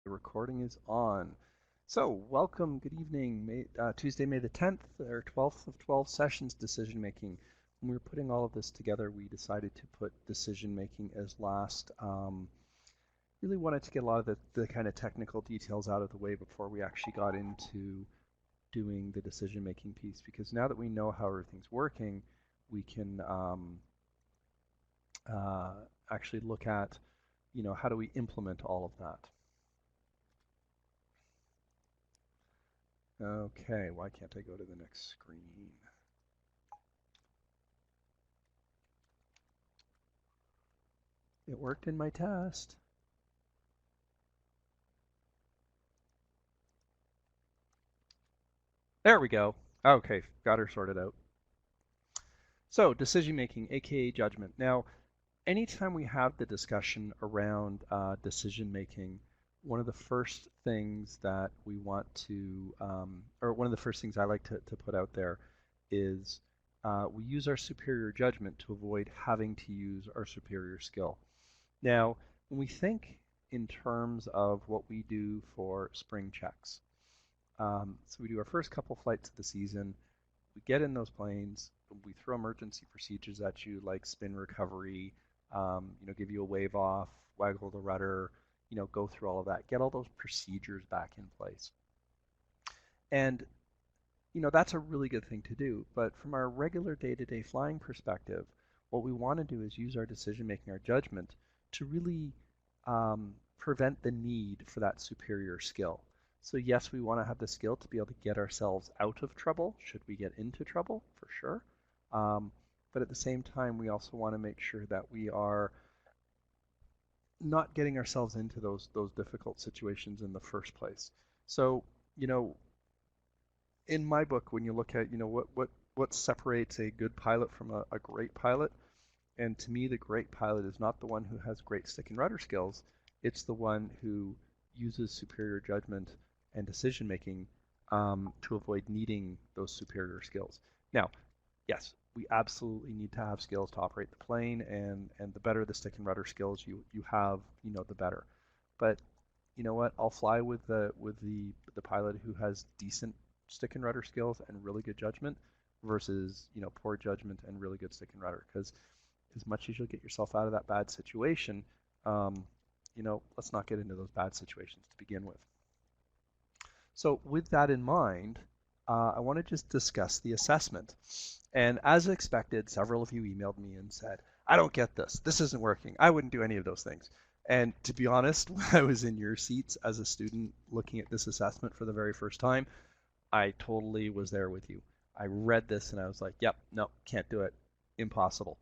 The recording is on. So, welcome, good evening, Tuesday, May the 10th, or 12th of 12 sessions decision making. When we were putting all of this together, we decided to put decision making as last. Really wanted to get a lot of the kind of technical details out of the way before we actually got into doing the decision making piece, because now that we know how everything's working, we can uh, actually look at, how do we implement all of that. Okay, why can't I go to the next screen? It worked in my test. There we go. Okay, got her sorted out. So, decision making, aka judgment. Now, anytime we have the discussion around decision making, one of the first things that we want to, or one of the first things I like to put out there is we use our superior judgment to avoid having to use our superior skill. Now, when we think in terms of what we do for spring checks, so we do our first couple flights of the season, we get in those planes, we throw emergency procedures at you like spin recovery, give you a wave off, waggle the rudder, go through all of that, get all those procedures back in place. And, that's a really good thing to do. But from our regular day-to-day flying perspective, what we want to do is use our decision making, our judgment, to really prevent the need for that superior skill. So yes, we want to have the skill to be able to get ourselves out of trouble, should we get into trouble, for sure. But at the same time, we also want to make sure that we are not getting ourselves into those difficult situations in the first place. So, you know, in my book, when you look at, what separates a good pilot from a great pilot, and to me, the great pilot is not the one who has great stick and rudder skills. It's the one who uses superior judgment and decision making to avoid needing those superior skills. Now, yes, we absolutely need to have skills to operate the plane, and the better the stick and rudder skills you have, the better. But you know what? I'll fly with the pilot who has decent stick and rudder skills and really good judgment versus poor judgment and really good stick and rudder, because as much as you'll get yourself out of that bad situation, let's not get into those bad situations to begin with. So with that in mind, I want to just discuss the assessment. And as expected, several of you emailed me and said, I don't get this. This isn't working. I wouldn't do any of those things. And to be honest, when I was in your seats as a student looking at this assessment for the very first time, I totally was there with you. I read this and I was like, yep, no, can't do it. Impossible.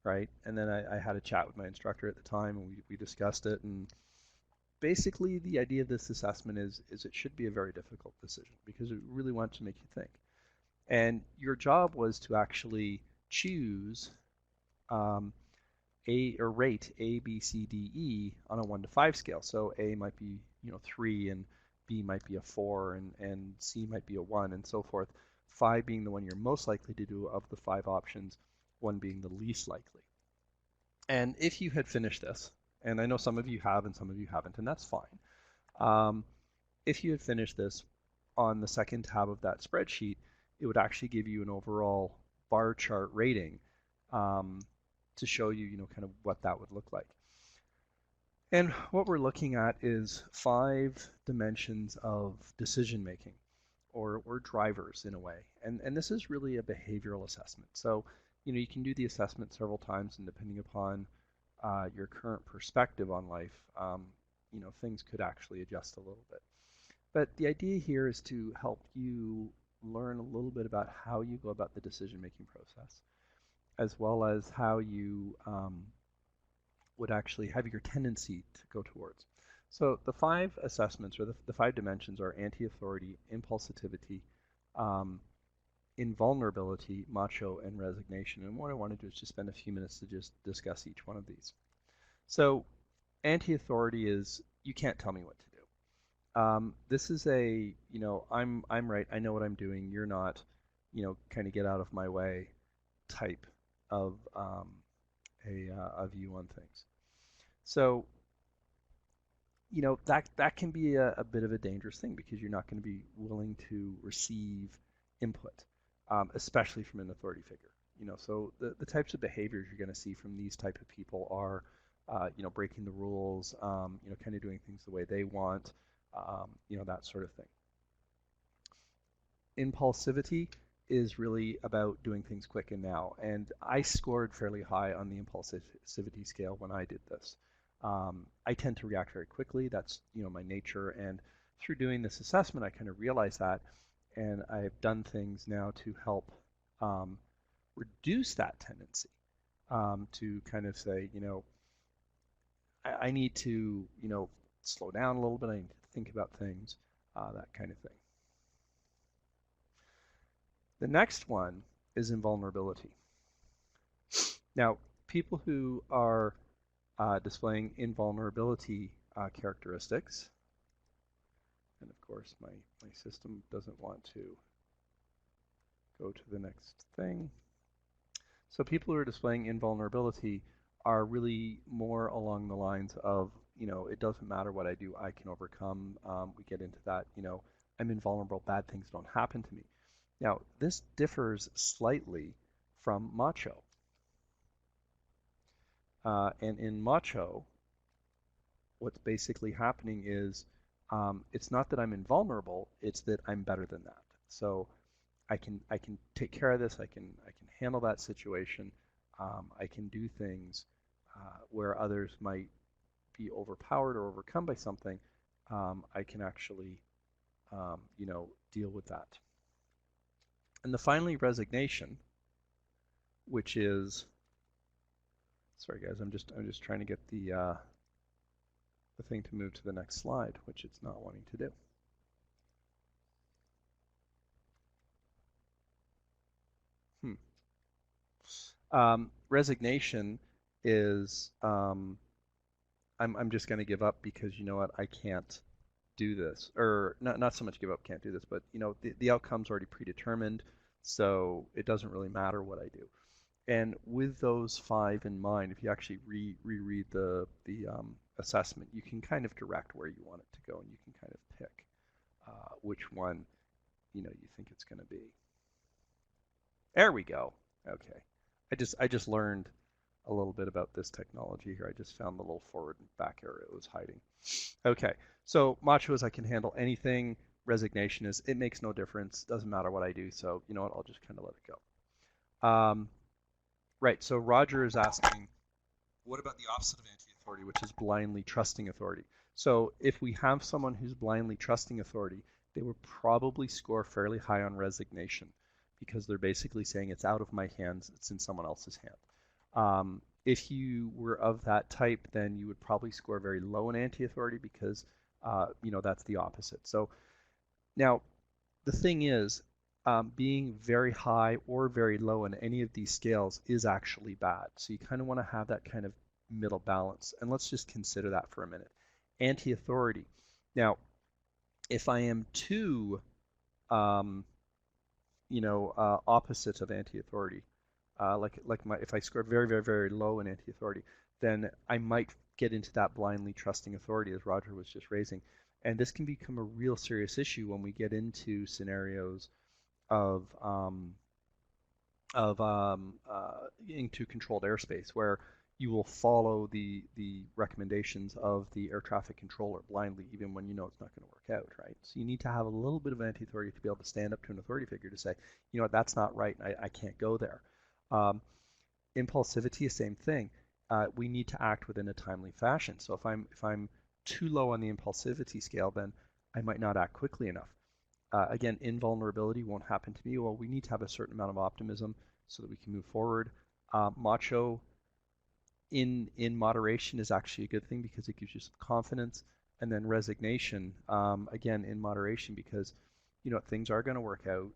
Right? And then I had a chat with my instructor at the time, and we discussed it. And basically, the idea of this assessment is it should be a very difficult decision because it really wants to make you think. And your job was to actually choose or rate A, B, C, D, E on a 1 to 5 scale. So A might be 3, and B might be a 4, and C might be a 1, and so forth. 5 being the one you're most likely to do of the 5 options, 1 being the least likely. And if you had finished this, and I know some of you have and some of you haven't, and that's fine. If you had finished this on the second tab of that spreadsheet, it would actually give you an overall bar chart rating to show you, kind of what that would look like. And what we're looking at is 5 dimensions of decision making, or drivers in a way. And this is really a behavioral assessment. So, you can do the assessment several times, and depending upon your current perspective on life, things could actually adjust a little bit. But the idea here is to help you learn a little bit about how you go about the decision-making process, as well as how you would actually have your tendency to go towards. So the 5 assessments, or the 5 dimensions, are anti-authority, impulsivity, invulnerability, macho, and resignation. And what I want to do is just spend a few minutes to just discuss each one of these. So anti-authority is, you can't tell me what to do. This is a, I'm right, I know what I'm doing, you're not, kind of get out of my way type of a view on things. So that can be a bit of a dangerous thing because you're not going to be willing to receive input, especially from an authority figure. So the types of behaviors you're going to see from these type of people are, breaking the rules, kind of doing things the way they want, that sort of thing. Impulsivity is really about doing things quick and now. And I scored fairly high on the impulsivity scale when I did this. I tend to react very quickly. That's my nature. And through doing this assessment, I kind of realized that, and I've done things now to help reduce that tendency, to kind of say, I need to, slow down a little bit. I need to think about things, that kind of thing. The next one is invulnerability. Now, people who are displaying invulnerability characteristics, and of course my system doesn't want to go to the next thing. So people who are displaying invulnerability are really more along the lines of, it doesn't matter what I do, I can overcome. We get into that, I'm invulnerable, bad things don't happen to me. Now, this differs slightly from macho. And in macho, what's basically happening is, it's not that I'm invulnerable, it's that I'm better than that. So I can take care of this, I can handle that situation, I can do things where others might be overpowered or overcome by something. I can actually deal with that. And finally, resignation, which is, sorry guys, I'm just trying to get the thing to move to the next slide, which it's not wanting to do. Resignation is, I'm just going to give up because you know what, I can't do this, or not so much give up, can't do this, but the outcome's already predetermined, so it doesn't really matter what I do. And with those 5 in mind, if you actually reread the assessment, you can kind of direct where you want it to go, and you can kind of pick which one you think it's going to be. There we go. Okay, I just learned a little bit about this technology here. I just found the little forward and back arrow it was hiding. Okay, so macho is I can handle anything. Resignation is it makes no difference, doesn't matter what I do, so you know what, I'll just kind of let it go. Right, so Roger is asking, what about the opposite of anti-authority, which is blindly trusting authority? So if we have someone who's blindly trusting authority, they would probably score fairly high on resignation because they're basically saying it's out of my hands, it's in someone else's hand. If you were of that type, then you would probably score very low in anti-authority because that's the opposite. So now the thing is, being very high or very low in any of these scales is actually bad. So you kind of want to have that kind of middle balance. And let's just consider that for a minute. Anti-authority. Now, if I am too, opposite of anti-authority, if I score very, very, very low in anti-authority, then I might get into that blindly trusting authority, as Roger was just raising. And this can become a real serious issue when we get into scenarios of into controlled airspace, where you will follow the recommendations of the air traffic controller blindly, even when you know it's not going to work out, right? So you need to have a little bit of anti-authority to be able to stand up to an authority figure to say, you know what, that's not right, I can't go there. Impulsivity, same thing. We need to act within a timely fashion. So if I'm too low on the impulsivity scale, then I might not act quickly enough. Again, invulnerability won't happen to me. Well, we need to have a certain amount of optimism so that we can move forward. Macho in moderation is actually a good thing because it gives you some confidence. And then resignation, again, in moderation, because things are going to work out.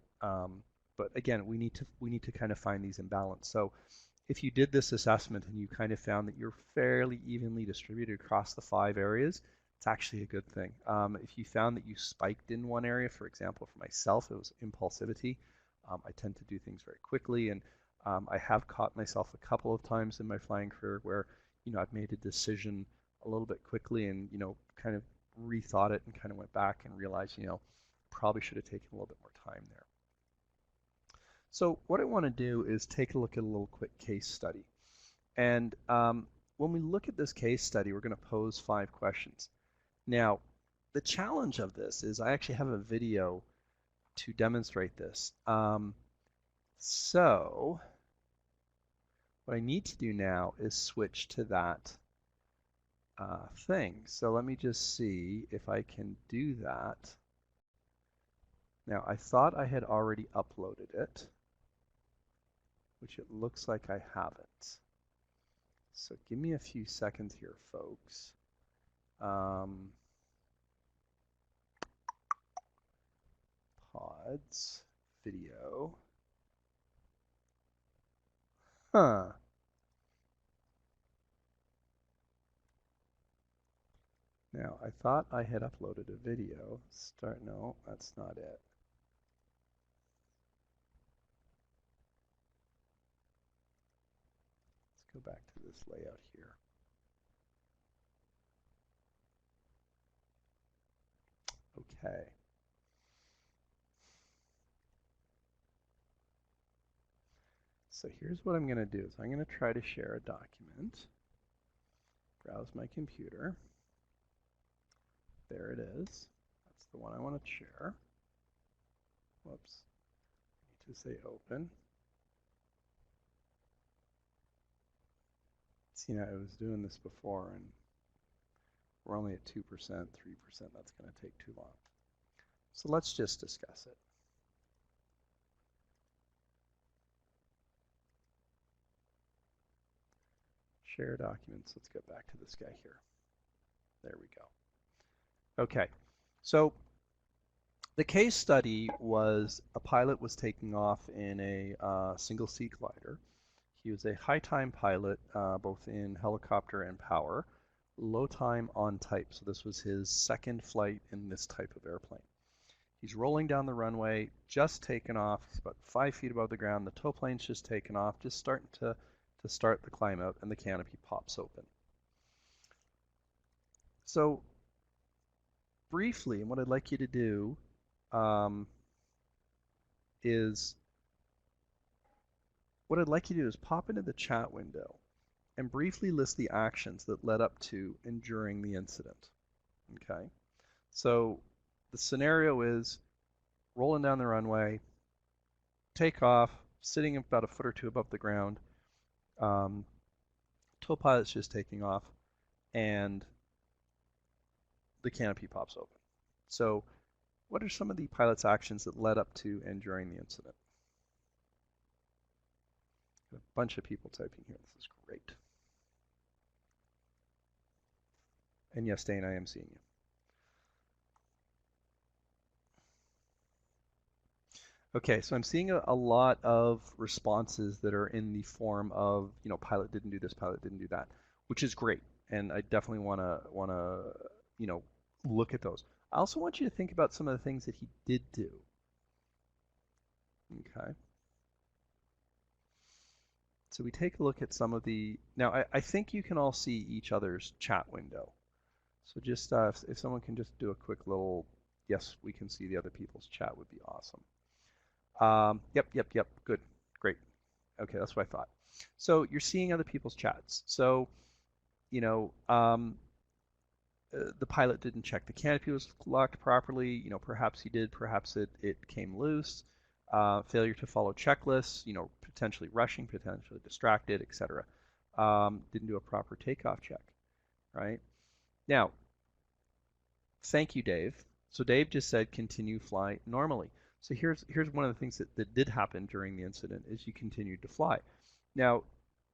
But again, we need to kind of find these in balance. So if you did this assessment and you kind of found that you're fairly evenly distributed across the 5 areas, it's actually a good thing. If you found that you spiked in one area, for example, for myself, it was impulsivity. I tend to do things very quickly, and I have caught myself a couple of times in my flying career where I've made a decision a little bit quickly and, kind of rethought it and kind of went back and realized, probably should have taken a little bit more time there. So what I want to do is take a look at a little quick case study. And when we look at this case study, we're going to pose 5 questions. Now, the challenge of this is I actually have a video to demonstrate this. So what I need to do now is switch to that thing. So let me just see if I can do that. Now, I thought I had already uploaded it, which it looks like I haven't. So give me a few seconds here, folks. Pods, video. Huh. Now, I thought I had uploaded a video. No, that's not it. Let's go back to this layout here. Okay. So here's what I'm going to do. So I'm going to try to share a document. Browse my computer. There it is. That's the one I want to share. Whoops. I need to say open. See, now I was doing this before and we're only at 2%, 3%. That's going to take too long. So let's just discuss it. Share documents. Let's get back to this guy here. There we go. Okay, so the case study was a pilot was taking off in a single-seat glider. He was a high-time pilot, both in helicopter and power, low-time on type. So this was his second flight in this type of airplane. He's rolling down the runway, just taken off. He's about 5 feet above the ground. The tow plane's just taken off, just starting to start the climb out, and the canopy pops open. So briefly, what I'd like you to do is pop into the chat window and briefly list the actions that led up to and during the incident. Okay, so the scenario is rolling down the runway, take off, sitting about a foot or two above the ground, tow pilot's just taking off, and the canopy pops open. So what are some of the pilot's actions that led up to and during the incident? A bunch of people typing here. This is great. And yes, Dane, I am seeing you. Okay, so I'm seeing a lot of responses that are in the form of, pilot didn't do this, pilot didn't do that, which is great. And I definitely want to, look at those. I also want you to think about some of the things that he did do. Okay. So we take a look at some of the, now I think you can all see each other's chat window. So just if someone can just do a quick little, yes, we can see the other people's chat would be awesome. Yep, good, great. Okay, that's what I thought. So you're seeing other people's chats. So, the pilot didn't check the canopy was locked properly. Perhaps he did, perhaps it came loose. Failure to follow checklists, potentially rushing, potentially distracted, etc. Didn't do a proper takeoff check, right? Now, thank you, Dave. So Dave just said continue fly normally. So here's one of the things that did happen during the incident is you continued to fly. Now,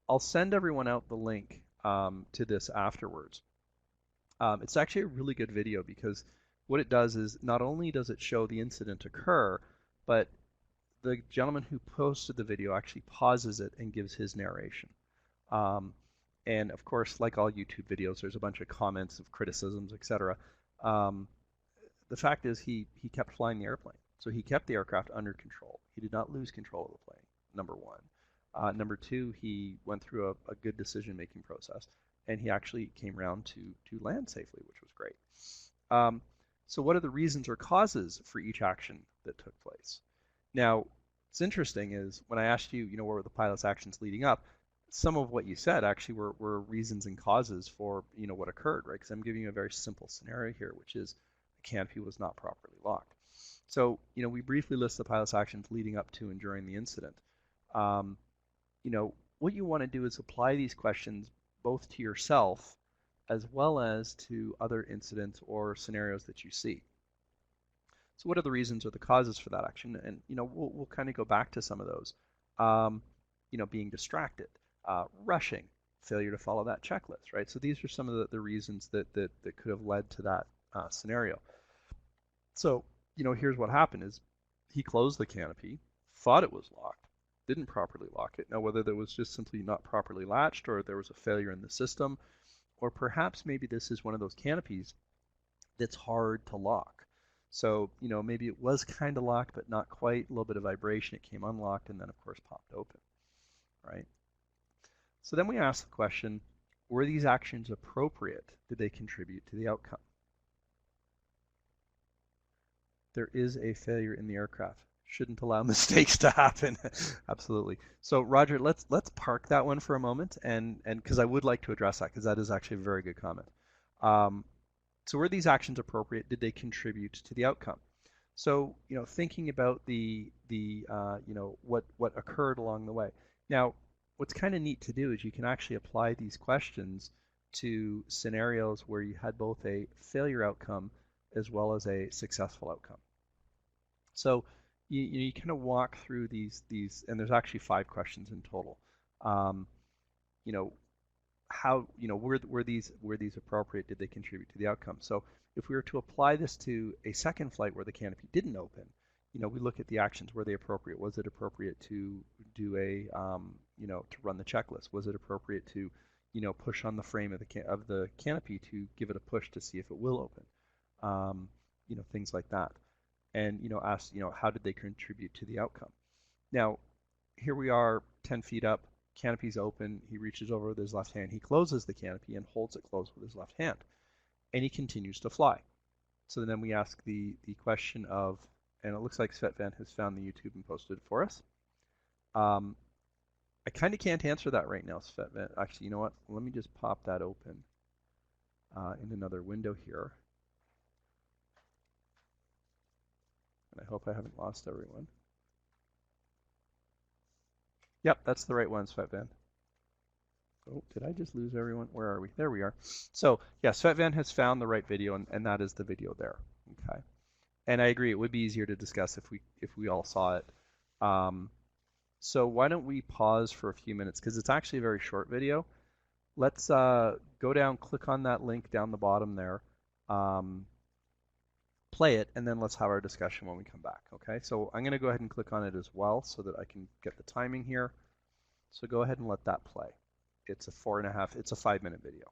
I'll send everyone out the link to this afterwards. It's actually a really good video because what it does is not only does it show the incident occur, but the gentleman who posted the video actually pauses it and gives his narration. And of course, like all YouTube videos, there's a bunch of comments of criticisms, etc. The fact is he kept flying the airplane. So he kept the aircraft under control. He did not lose control of the plane, number one. Number two, he went through a good decision-making process. and he actually came around to land safely, which was great. Um, so what are the reasons or causes for each action that took place? Now, what's interesting is when I asked you, what were the pilot's actions leading up, some of what you said actually were reasons and causes for, what occurred, right? Because I'm giving you a very simple scenario here, which is the canopy was not properly locked. So, we briefly list the pilot's actions leading up to and during the incident. Um, what you want to do is apply these questions both to yourself as well as to other incidents or scenarios that you see. So what are the reasons or the causes for that action? And we'll kind of go back to some of those. Being distracted, rushing, failure to follow that checklist, right? So these are some of the reasons that could have led to that scenario. So here's what happened: is he closed the canopy, thought it was locked, didn't properly lock it. Now whether there was just simply not properly latched, or there was a failure in the system, or perhaps maybe this is one of those canopies that's hard to lock. So, maybe it was kind of locked, but not quite. A little bit of vibration, it came unlocked, and then, of course, popped open, right? So then we ask the question, were these actions appropriate? Did they contribute to the outcome? There is a failure in the aircraft. Shouldn't allow mistakes to happen. Absolutely. So, Roger, let's park that one for a moment, and because I would like to address that, because that is actually a very good comment. So were these actions appropriate? Did they contribute to the outcome? So thinking about the what occurred along the way. Now, what's kind of neat to do is you can actually apply these questions to scenarios where you had both a failure outcome as well as a successful outcome. So you kind of walk through these, and there's actually 5 questions in total. You know, how were these appropriate? Did they contribute to the outcome? So if we were to apply this to a second flight where the canopy didn't open, we look at the actions. Were they appropriate? Was it appropriate to do a to run the checklist? Was it appropriate to push on the frame of the canopy to give it a push to see if it will open? Things like that. And ask how did they contribute to the outcome? Now here we are 10 feet up, canopy's open, he reaches over with his left hand, he closes the canopy and holds it closed with his left hand, and he continues to fly. So then we ask the question of, and it looks like Svetvan has found the YouTube and posted it for us. I kind of can't answer that right now, Svetvan. Actually, you know what? Let me just pop that open in another window here. And I hope I haven't lost everyone. Yep, that's the right one, Svetvan. Oh, did I just lose everyone? Where are we? There we are. So, yeah, Svetvan has found the right video, and that is the video there. Okay. And I agree, it would be easier to discuss if we all saw it. So why don't we pause for a few minutes, because it's actually a very short video. Let's go down, click on that link down the bottom there, play it, and then let's have our discussion when we come back, okay? So I'm going to go ahead and click on it as well so that I can get the timing here. So go ahead and let that play. It's a 5-minute video.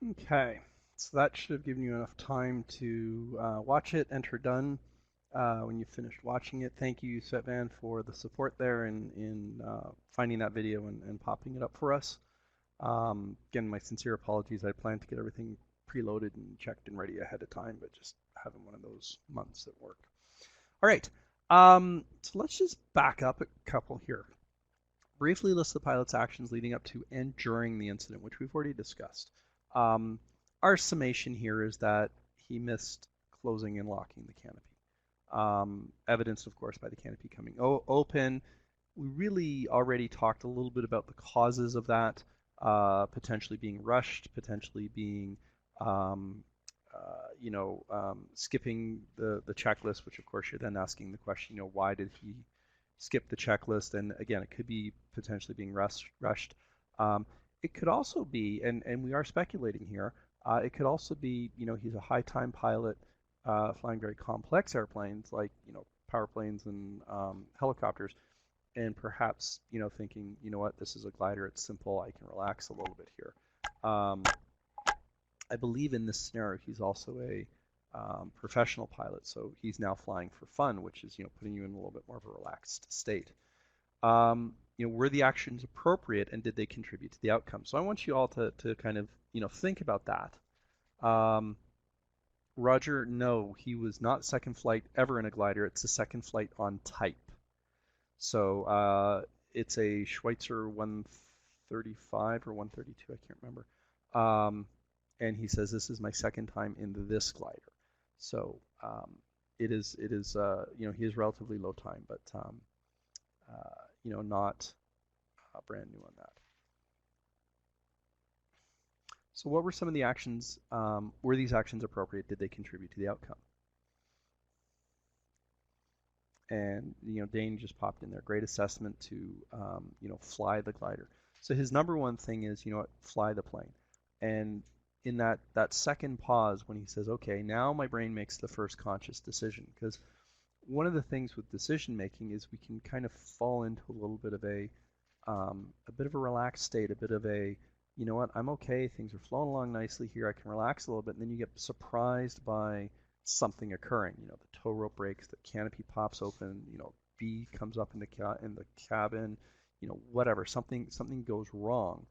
Okay, so that should have given you enough time to watch it, enter done when you finished watching it. Thank you, Svetvan, for the support there in finding that video and popping it up for us. Again, my sincere apologies. I planned to get everything preloaded and checked and ready ahead of time, but just having one of those months at work. All right, so let's just back up a couple here. Briefly list the pilot's actions leading up to and during the incident, which we've already discussed. Um, our summation here is that he missed closing and locking the canopy. Evidenced, of course, by the canopy coming open. We really already talked a little bit about the causes of that, potentially being rushed, potentially being, skipping the checklist, which of course you're then asking the question, why did he skip the checklist? And again, it could be potentially being rushed. It could also be, and we are speculating here, it could also be, he's a high time pilot flying very complex airplanes like, power planes and helicopters, and perhaps, thinking, what, this is a glider, it's simple, I can relax a little bit here. I believe in this scenario, he's also a professional pilot, so he's now flying for fun, which is, putting you in a little bit more of a relaxed state. Were the actions appropriate and did they contribute to the outcome? So I want you all to kind of, think about that. Roger, no, he was not second flight ever in a glider. It's a second flight on type. So it's a Schweitzer 135 or 132, I can't remember. And he says, this is my second time in this glider. So it is he is relatively low time, but not brand new on that. So what were some of the actions? Were these actions appropriate? Did they contribute to the outcome? And Dane just popped in there. Great assessment to fly the glider. So his number one thing is fly the plane. And in that second pause when he says, okay, now my brain makes the first conscious decision, because one of the things with decision making is we can kind of fall into a little bit of a bit of a relaxed state, a bit of a, what, I'm okay, things are flowing along nicely here, I can relax a little bit, and then you get surprised by something occurring. The tow rope breaks, the canopy pops open, B comes up in the cabin, whatever, something goes wrong.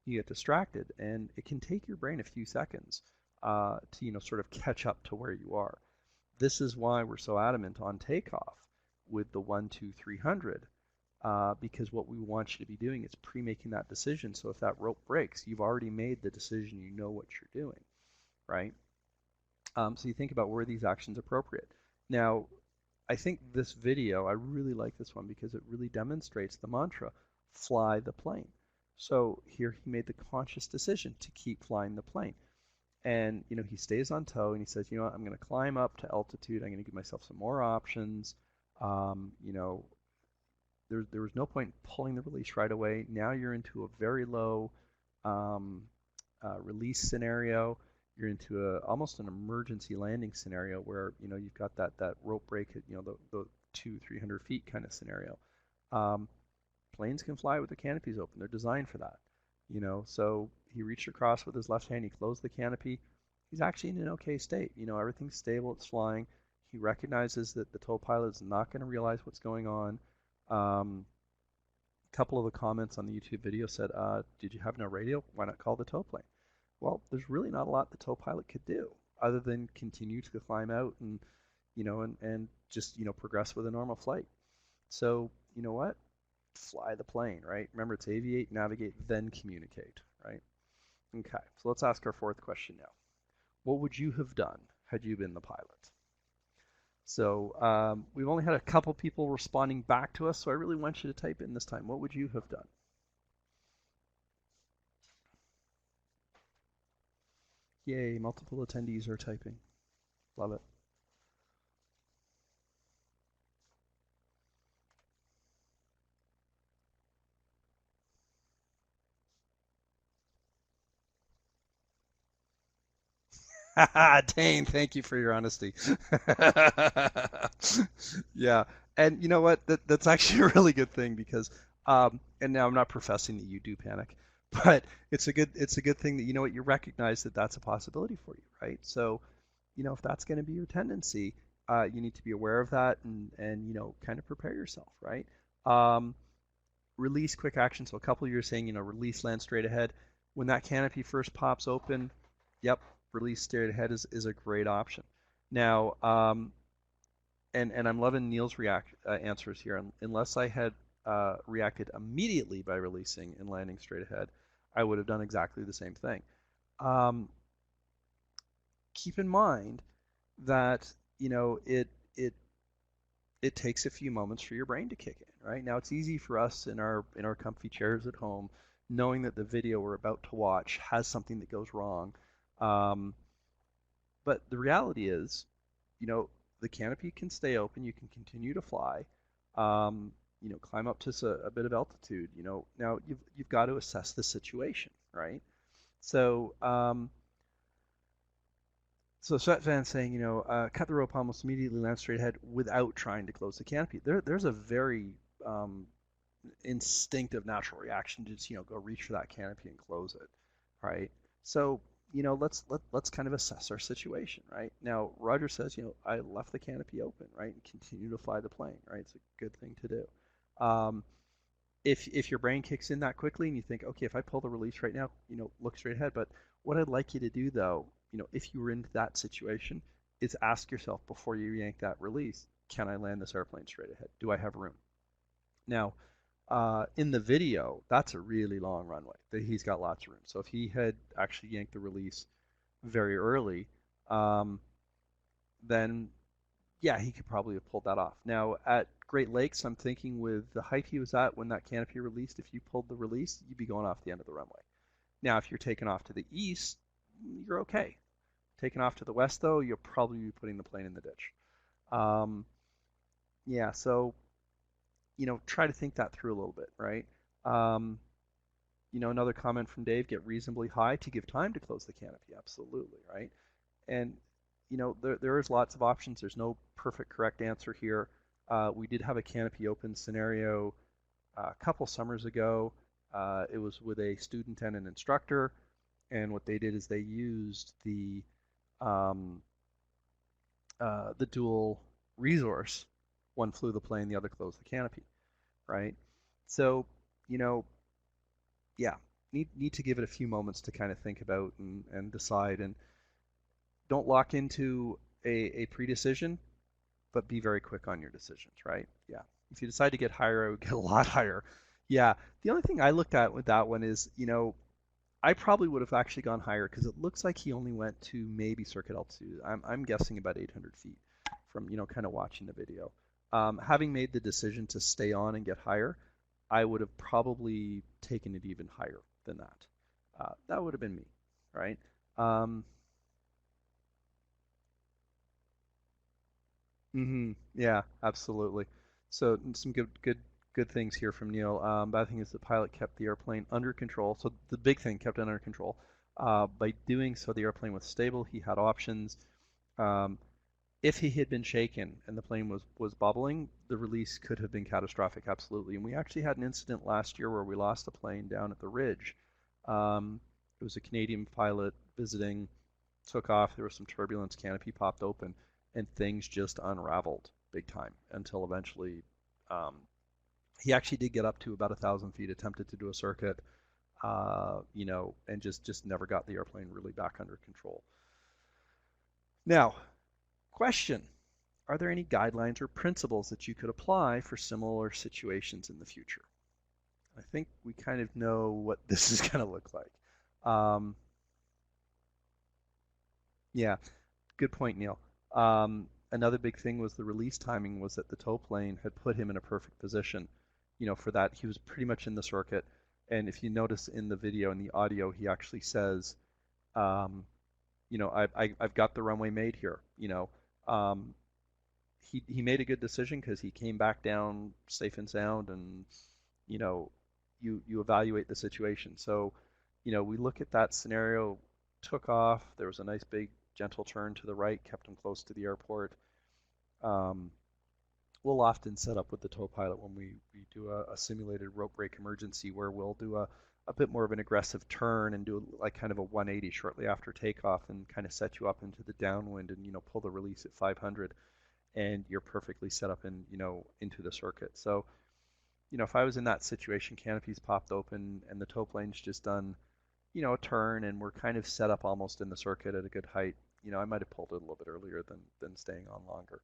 You get distracted, and it can take your brain a few seconds to sort of catch up to where you are. This is why we're so adamant on takeoff with the 1, 2, 300, because what we want you to be doing is pre-making that decision. So if that rope breaks, you've already made the decision. You know what you're doing, right? So you think about, were these actions appropriate? Now, I think this video, I really like this one because it really demonstrates the mantra, fly the plane. So here he made the conscious decision to keep flying the plane. And, he stays on tow and he says, what, I'm going to climb up to altitude. I'm going to give myself some more options. There was no point pulling the release right away. Now you're into a very low release scenario. You're into almost an emergency landing scenario where, you've got that rope break at, the 200-300 feet kind of scenario. Planes can fly with the canopies open. They're designed for that. So he reached across with his left hand. He closed the canopy. He's actually in an okay state. Everything's stable. It's flying. He recognizes that the tow pilot is not going to realize what's going on. A couple of the comments on the YouTube video said, did you have no radio? Why not call the tow plane? Well, there's really not a lot the tow pilot could do other than continue to climb out and, and just, progress with a normal flight. So, you know what? Fly the plane, right? Remember, it's aviate, navigate, then communicate, right? Okay, so let's ask our fourth question now. What would you have done had you been the pilot? So we've only had a couple people responding back to us, so I really want you to type in this time. What would you have done? Yay, multiple attendees are typing. Love it. Dane, thank you for your honesty. Yeah, and you know what? That's actually a really good thing because, and now I'm not professing that you do panic, but it's a good thing that you know what, you recognize that that's a possibility for you, right? So, you know, if that's going to be your tendency, you need to be aware of that and you know, kind of prepare yourself, right? Um, Release quick action. So a couple of years saying, you know, release land straight ahead. When that canopy first pops open, yep, release straight ahead is a great option. Now, and I'm loving Neil's answers here. Unless I had reacted immediately by releasing and landing straight ahead, I would have done exactly the same thing. Um, Keep in mind that you know it takes a few moments for your brain to kick in, right? Now it's easy for us in our comfy chairs at home, knowing that the video we're about to watch has something that goes wrong. Um, but the reality is, you know, the canopy can stay open. You can continue to fly. Um, you know, climb up to a bit of altitude. You know, now you've got to assess the situation, right? So so Svetvan's saying, you know, cut the rope almost immediately, land straight ahead without trying to close the canopy. There's a very instinctive natural reaction to just, you know, go reach for that canopy and close it, right? So, you know, let's kind of assess our situation, right? Now, Roger says, you know, I left the canopy open, right, and continue to fly the plane, right? It's a good thing to do. If your brain kicks in that quickly and you think, okay, if I pull the release right now, you know, look straight ahead. But what I'd like you to do though, you know, if you were in that situation, is ask yourself before you yank that release, can I land this airplane straight ahead? Do I have room? Now, in the video, that's a really long runway. He's got lots of room. So if he had actually yanked the release very early, um, then yeah, he could probably have pulled that off. Now, at Great Lakes, I'm thinking with the height he was at when that canopy released, if you pulled the release, you'd be going off the end of the runway. Now, if you're taking off to the east, you're okay. Taking off to the west, though, you'll probably be putting the plane in the ditch. Um, yeah, so, you know, try to think that through a little bit, right? Um, you know, another comment from Dave, get reasonably high to give time to close the canopy. Absolutely, right? And you know, there is lots of options. There's no perfect correct answer here. We did have a canopy open scenario a couple summers ago. It was with a student and an instructor, and what they did is they used um, the dual resource. One flew the plane, the other closed the canopy, right? So, you know, yeah, need to give it a few moments to kind of think about and decide, and don't lock into a pre-decision, but be very quick on your decisions, right? Yeah. If you decide to get higher, I would get a lot higher. Yeah. The only thing I looked at with that one is, you know, I probably would have actually gone higher because it looks like he only went to maybe circuit altitude. I'm guessing about 800 feet from, you know, kind of watching the video. Having made the decision to stay on and get higher, I would have probably taken it even higher than that. That would have been me, right? Um, Yeah, absolutely. So some good things here from Neil. Bad thing is the pilot kept the airplane under control. So the big thing, kept it under control. By doing so, the airplane was stable. He had options. Um, if he had been shaken and the plane was bubbling, the release could have been catastrophic, absolutely. And we actually had an incident last year where we lost a plane down at the ridge. It was a Canadian pilot visiting, took off. There was some turbulence. Canopy popped open, and things just unraveled big time until eventually um, he actually did get up to about 1,000 feet, attempted to do a circuit, you know, and just never got the airplane really back under control. Now, question: are there any guidelines or principles that you could apply for similar situations in the future? I think we kind of know what this is going to look like. Um, yeah, good point, Neil. Another big thing was the release timing was that the tow plane had put him in a perfect position, you know, for that. He was pretty much in the circuit. And if you notice in the video and the audio, he actually says, um, you know, I've got the runway made here. You know, um, he made a good decision because he came back down safe and sound, and you know, you evaluate the situation. So, you know, we look at that scenario, took off. There was a nice big gentle turn to the right, kept him close to the airport. Um, we'll often set up with the tow pilot when we do a simulated rope break emergency where we'll do a bit more of an aggressive turn and do like kind of a 180 shortly after takeoff and kind of set you up into the downwind and pull the release at 500, and you're perfectly set up in into the circuit. So if I was in that situation, canopies popped open and the tow plane's just done a turn and we're kind of set up almost in the circuit at a good height, I might have pulled it a little bit earlier than staying on longer.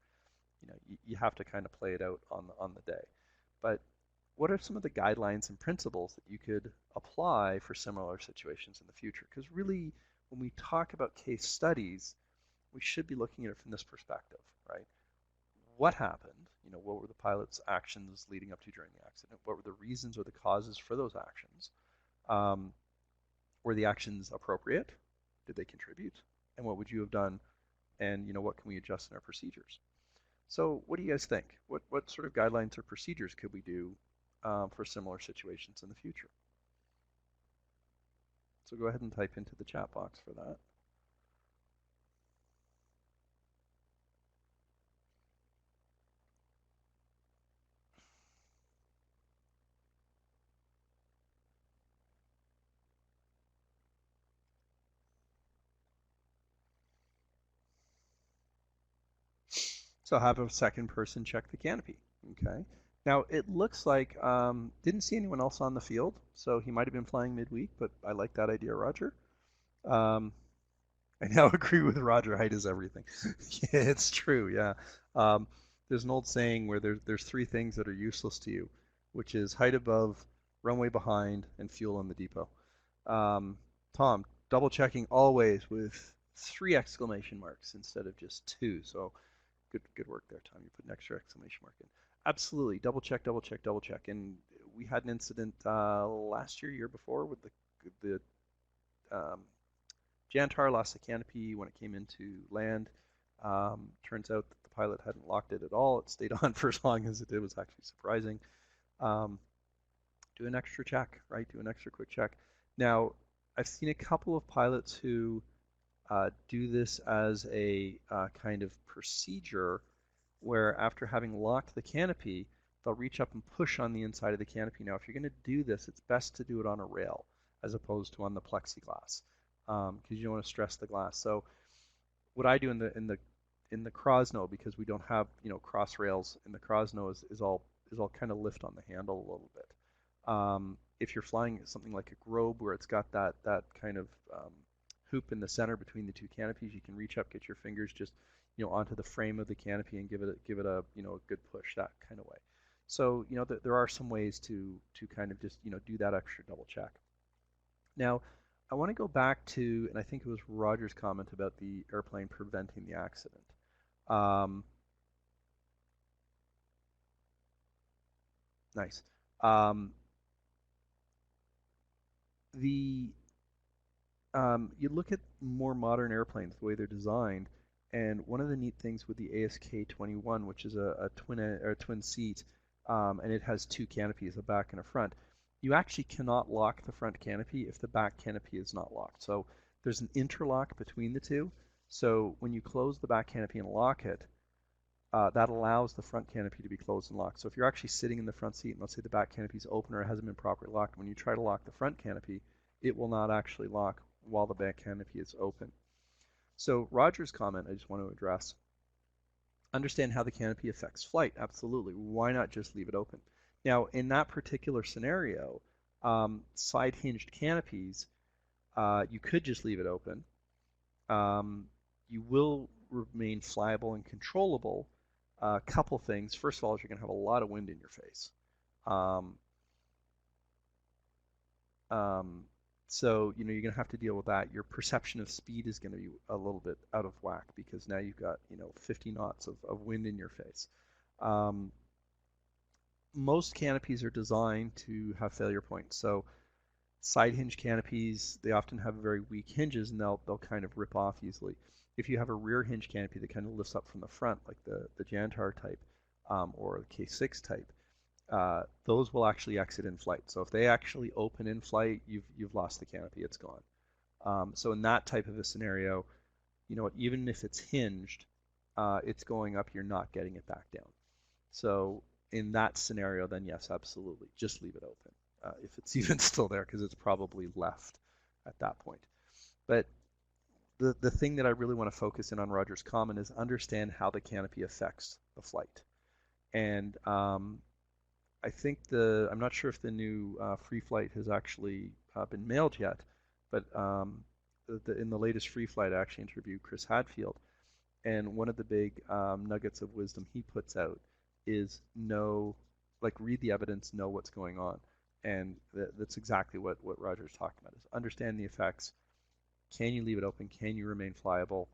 You have to kind of play it out on the day. But what are some of the guidelines and principles that you could apply for similar situations in the future? Because really, when we talk about case studies, we should be looking at it from this perspective, right? What happened? What were the pilot's actions leading up to during the accident? What were the reasons or the causes for those actions? Were the actions appropriate? Did they contribute? And what would you have done? And what can we adjust in our procedures? So what do you guys think? What sort of guidelines or procedures could we do for similar situations in the future? So go ahead and type into the chat box for that. So have a second person check the canopy. Okay. Now it looks like didn't see anyone else on the field, so he might have been flying midweek, but I like that idea, Roger. I now agree with Roger. Height is everything. Yeah, it's true. Yeah. There's an old saying where there's three things that are useless to you, which is height above, runway behind, and fuel in the depot. Tom, double checking always with 3 exclamation marks instead of just 2. So good work there, Tom. You put an extra exclamation mark in. Absolutely, double check, double check, double check. And we had an incident last year, year before, with the Jantar lost the canopy when it came into land. Turns out that the pilot hadn't locked it at all. It stayed on for as long as it did. It was actually surprising. Do an extra check, right? Do an extra quick check. Now, I've seen a couple of pilots who do this as a kind of procedure where after having locked the canopy, they'll reach up and push on the inside of the canopy. Now, if you're going to do this, it's best to do it on a rail as opposed to on the plexiglass, because you don't want to stress the glass. So what I do in the Crosno, because we don't have cross rails in the Crosno, is all kind of lift on the handle a little bit. If you're flying something like a Grobe where it's got that kind of hoop in the center between the 2 canopies, you can reach up, get your fingers just onto the frame of the canopy and give it a a good push, that kind of way. So there are some ways to kind of just do that extra double check. Now, I want to go back to, and I think it was Roger's comment about the airplane preventing the accident. Nice. You look at more modern airplanes, the way they're designed, and one of the neat things with the ASK-21, which is a twin seat, and it has 2 canopies, a back and a front, you actually cannot lock the front canopy if the back canopy is not locked. So there's an interlock between the 2. So when you close the back canopy and lock it, that allows the front canopy to be closed and locked. So if you're actually sitting in the front seat and let's say the back canopy is open or it hasn't been properly locked, when you try to lock the front canopy, it will not actually lock while the back canopy is open. So Roger's comment I just want to address. Understand how the canopy affects flight. Absolutely. Why not just leave it open? Now, in that particular scenario, side hinged canopies, you could just leave it open. You will remain flyable and controllable. A couple things. First of all, is you're going to have a lot of wind in your face. So you're going to have to deal with that. Your perception of speed is going to be a little bit out of whack because now you've got 50 knots of wind in your face. Most canopies are designed to have failure points. So side hinge canopies, they often have very weak hinges and they'll kind of rip off easily. If you have a rear hinge canopy that kind of lifts up from the front, like the Jantar type or the K6 type, those will actually exit in flight. So if they actually open in flight, you've lost the canopy, it's gone. So in that type of a scenario, even if it's hinged, it's going up, you're not getting it back down. So in that scenario, then yes, absolutely, just leave it open. if it's even still there, because it's probably left at that point. But the thing that I really want to focus in on Rogers Common is understand how the canopy affects the flight. And I think I'm not sure if the new free flight has actually been mailed yet, but in the latest free flight, I actually interviewed Chris Hadfield, and one of the big nuggets of wisdom he puts out is read the evidence, know what's going on, and that's exactly what Roger's talking about: is understand the effects. Can you leave it open? Can you remain flyable?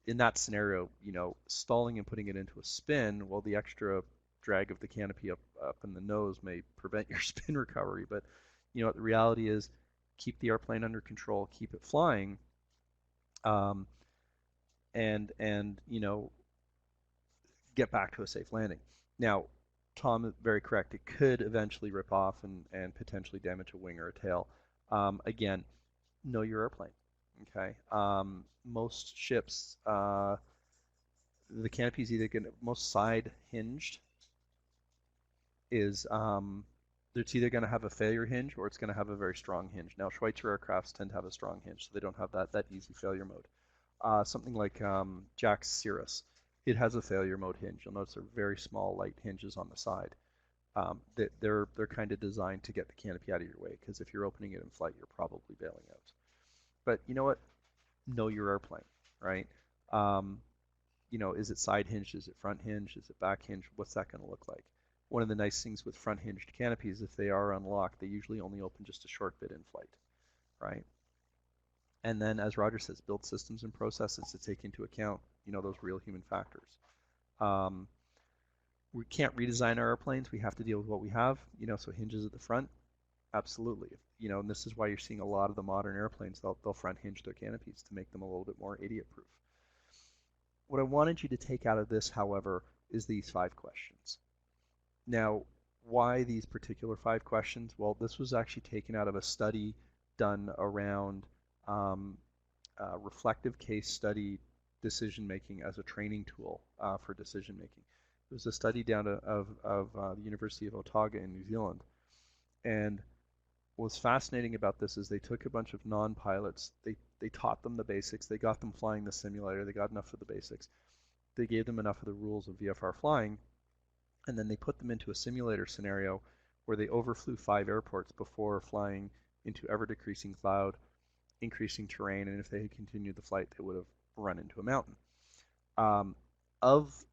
In that scenario, stalling and putting it into a spin, well, the extra drag of the canopy up in the nose may prevent your spin recovery. But the reality is, keep the airplane under control, keep it flying, and get back to a safe landing. Now, Tom is very correct. It could eventually rip off and potentially damage a wing or a tail. Again, know your airplane. Okay. Most ships, the canopy is either going to, most side hinged is it's either going to have a failure hinge or it's going to have a very strong hinge. Now, Schweitzer aircrafts tend to have a strong hinge, so they don't have that easy failure mode. Something like Jack's Cirrus, it has a failure mode hinge. You'll notice they're very small, light hinges on the side. They're kind of designed to get the canopy out of your way, because if you're opening it in flight, you're probably bailing out. But you know what? Know your airplane, right? Is it side hinged? Is it front hinged? Is it back hinged? What's that going to look like? One of the nice things with front hinged canopies, if they are unlocked, they usually only open just a short bit in flight, right? And then, as Roger says, build systems and processes to take into account, those real human factors. We can't redesign our airplanes. We have to deal with what we have, so hinges at the front, absolutely. And this is why you're seeing a lot of the modern airplanes, they'll front hinge their canopies to make them a little bit more idiot-proof. What I wanted you to take out of this, however, is these 5 questions. Now, why these particular 5 questions? Well, this was actually taken out of a study done around reflective case study decision making as a training tool for decision making. It was a study down of the University of Otago in New Zealand. And what was fascinating about this is they took a bunch of non-pilots, they taught them the basics, they got them flying the simulator, they got enough of the basics, they gave them enough of the rules of VFR flying, and then they put them into a simulator scenario where they overflew 5 airports before flying into ever-decreasing cloud, increasing terrain, and if they had continued the flight, they would have run into a mountain. Of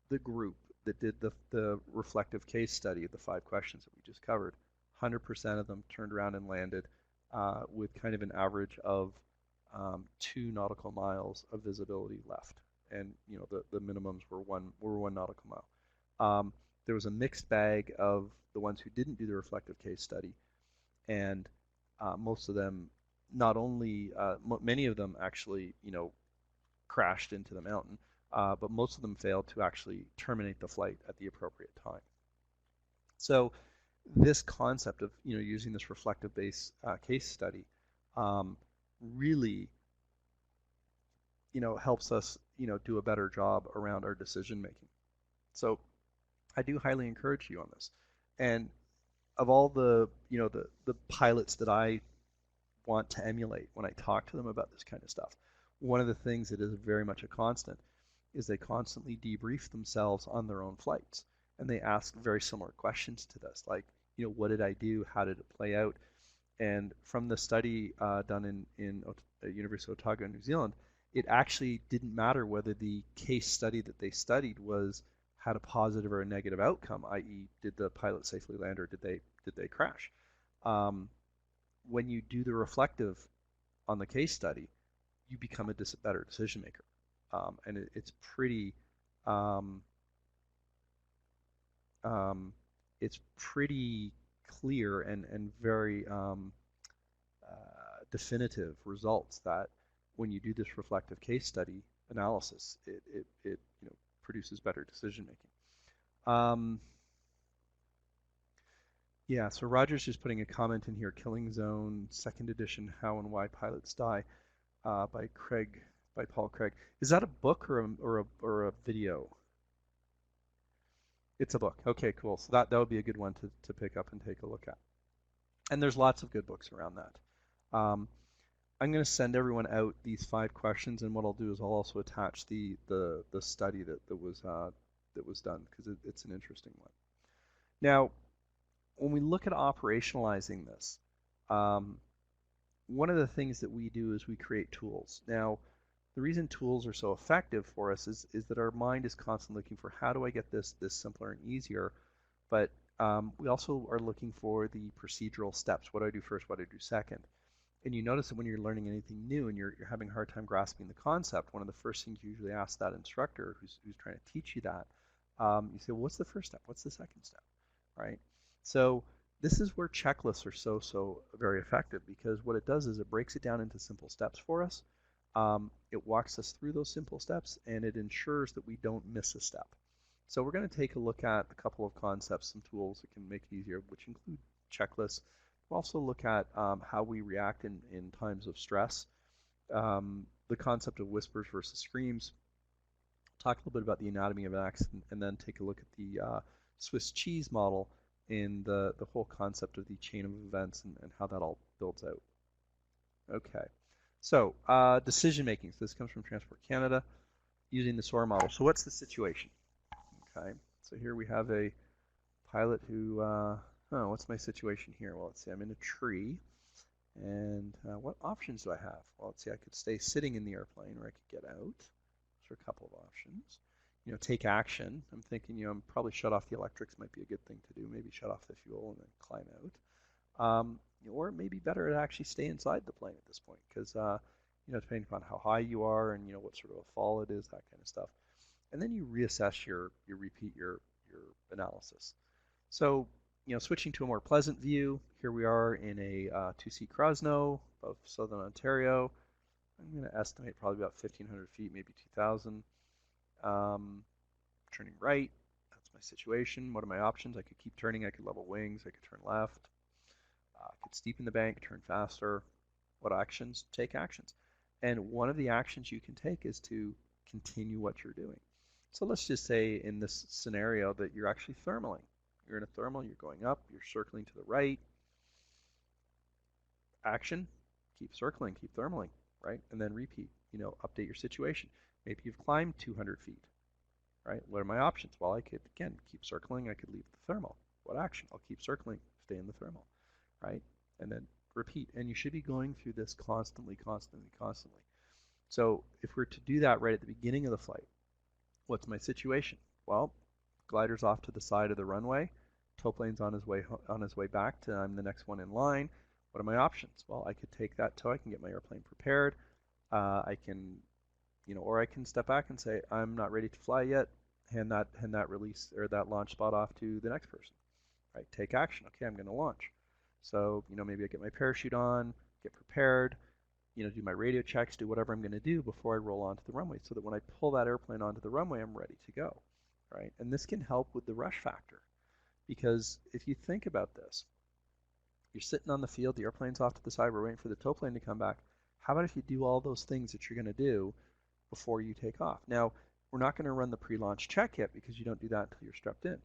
the group that did the reflective case study of the 5 questions that we just covered, 100% of them turned around and landed with kind of an average of 2 nautical miles of visibility left, and the minimums were one nautical mile. There was a mixed bag of the ones who didn't do the reflective case study, and most of them, not only many of them actually crashed into the mountain, but most of them failed to actually terminate the flight at the appropriate time. So this concept of using this reflective based case study really helps us do a better job around our decision making. So I do highly encourage you on this. And of all the the pilots that I want to emulate when I talk to them about this kind of stuff, one of the things that is very much a constant is they constantly debrief themselves on their own flights, and they ask very similar questions to this, like, what did I do? How did it play out? And from the study done in University of Otago, New Zealand, it actually didn't matter whether the case study that they studied had a positive or a negative outcome, i.e., did the pilot safely land or did they crash? When you do the reflective on the case study, you become a better decision maker, and it's pretty clear and very definitive results that when you do this reflective case study analysis, it produces better decision making. Yeah, so Roger's just putting a comment in here, Killing Zone, 2nd edition, How and Why Pilots Die, by Paul Craig. Is that a book or a video? It's a book. Okay, cool. So that would be a good one to pick up and take a look at. And there's lots of good books around that. I'm going to send everyone out these 5 questions, and what I'll do is I'll also attach the study that was done, because it's an interesting one. Now, when we look at operationalizing this, one of the things that we do is we create tools. Now, the reason tools are so effective for us is that our mind is constantly looking for, how do I get this simpler and easier? But we also are looking for the procedural steps. What do I do first? What do I do second? And you notice that when you're learning anything new and you're having a hard time grasping the concept, one of the first things you usually ask that instructor who's trying to teach you that, you say, well, what's the first step? What's the second step? Right? So this is where checklists are so very effective, because what it does is it breaks it down into simple steps for us. It walks us through those simple steps, and it ensures that we don't miss a step. So we're going to take a look at a couple of concepts and tools that can make it easier, which include checklists. We'll also look at how we react in times of stress, the concept of whispers versus screams, talk a little bit about the anatomy of an accident, and then take a look at the Swiss cheese model in the whole concept of the chain of events and how that all builds out. Okay, so decision making. So this comes from Transport Canada using the SOAR model. So what's the situation? Okay, so here we have a pilot who, what's my situation here? Well, let's see, I'm in a tree, and what options do I have? Well, let's see, I could stay sitting in the airplane, or I could get out. Those are a couple of options. Take action. I'm thinking, probably shut off the electrics might be a good thing to do. Maybe shut off the fuel and then climb out. Or it may be better to actually stay inside the plane at this point, because, depending upon how high you are and, what sort of a fall it is, that kind of stuff. And then you reassess you repeat your analysis. So, switching to a more pleasant view, here we are in a 2-seat Krosno above southern Ontario. I'm going to estimate probably about 1,500 feet, maybe 2,000. Turning right, that's my situation. What are my options? I could keep turning, I could level wings, I could turn left, I could steepen the bank, turn faster. What actions? Take actions. And one of the actions you can take is to continue what you're doing. So let's just say in this scenario that you're actually thermaling. You're in a thermal, you're going up, you're circling to the right. Action, keep circling, keep thermaling, right? And then repeat, update your situation. Maybe you've climbed 200 feet, right? What are my options? Well, I could, again, keep circling, I could leave the thermal. What action? I'll keep circling, stay in the thermal, right? And then repeat. And you should be going through this constantly. So if we're to do that right at the beginning of the flight, what's my situation? Well, glider's off to the side of the runway, tow plane's on his way back to I'm the next one in line. What are my options? Well, I could take that tow, I can get my airplane prepared, I can, or I can step back and say, I'm not ready to fly yet, hand that release or that launch spot off to the next person, right? Take action. Okay, I'm going to launch. So, maybe I get my parachute on, get prepared, do my radio checks, do whatever I'm going to do before I roll onto the runway, so that when I pull that airplane onto the runway, I'm ready to go, right? And this can help with the rush factor, because if you think about this, you're sitting on the field, the airplane's off to the side, we're waiting for the tow plane to come back. How about if you do all those things that you're going to do before you take off? Now, we're not going to run the pre-launch check yet, because you don't do that until you're strapped in.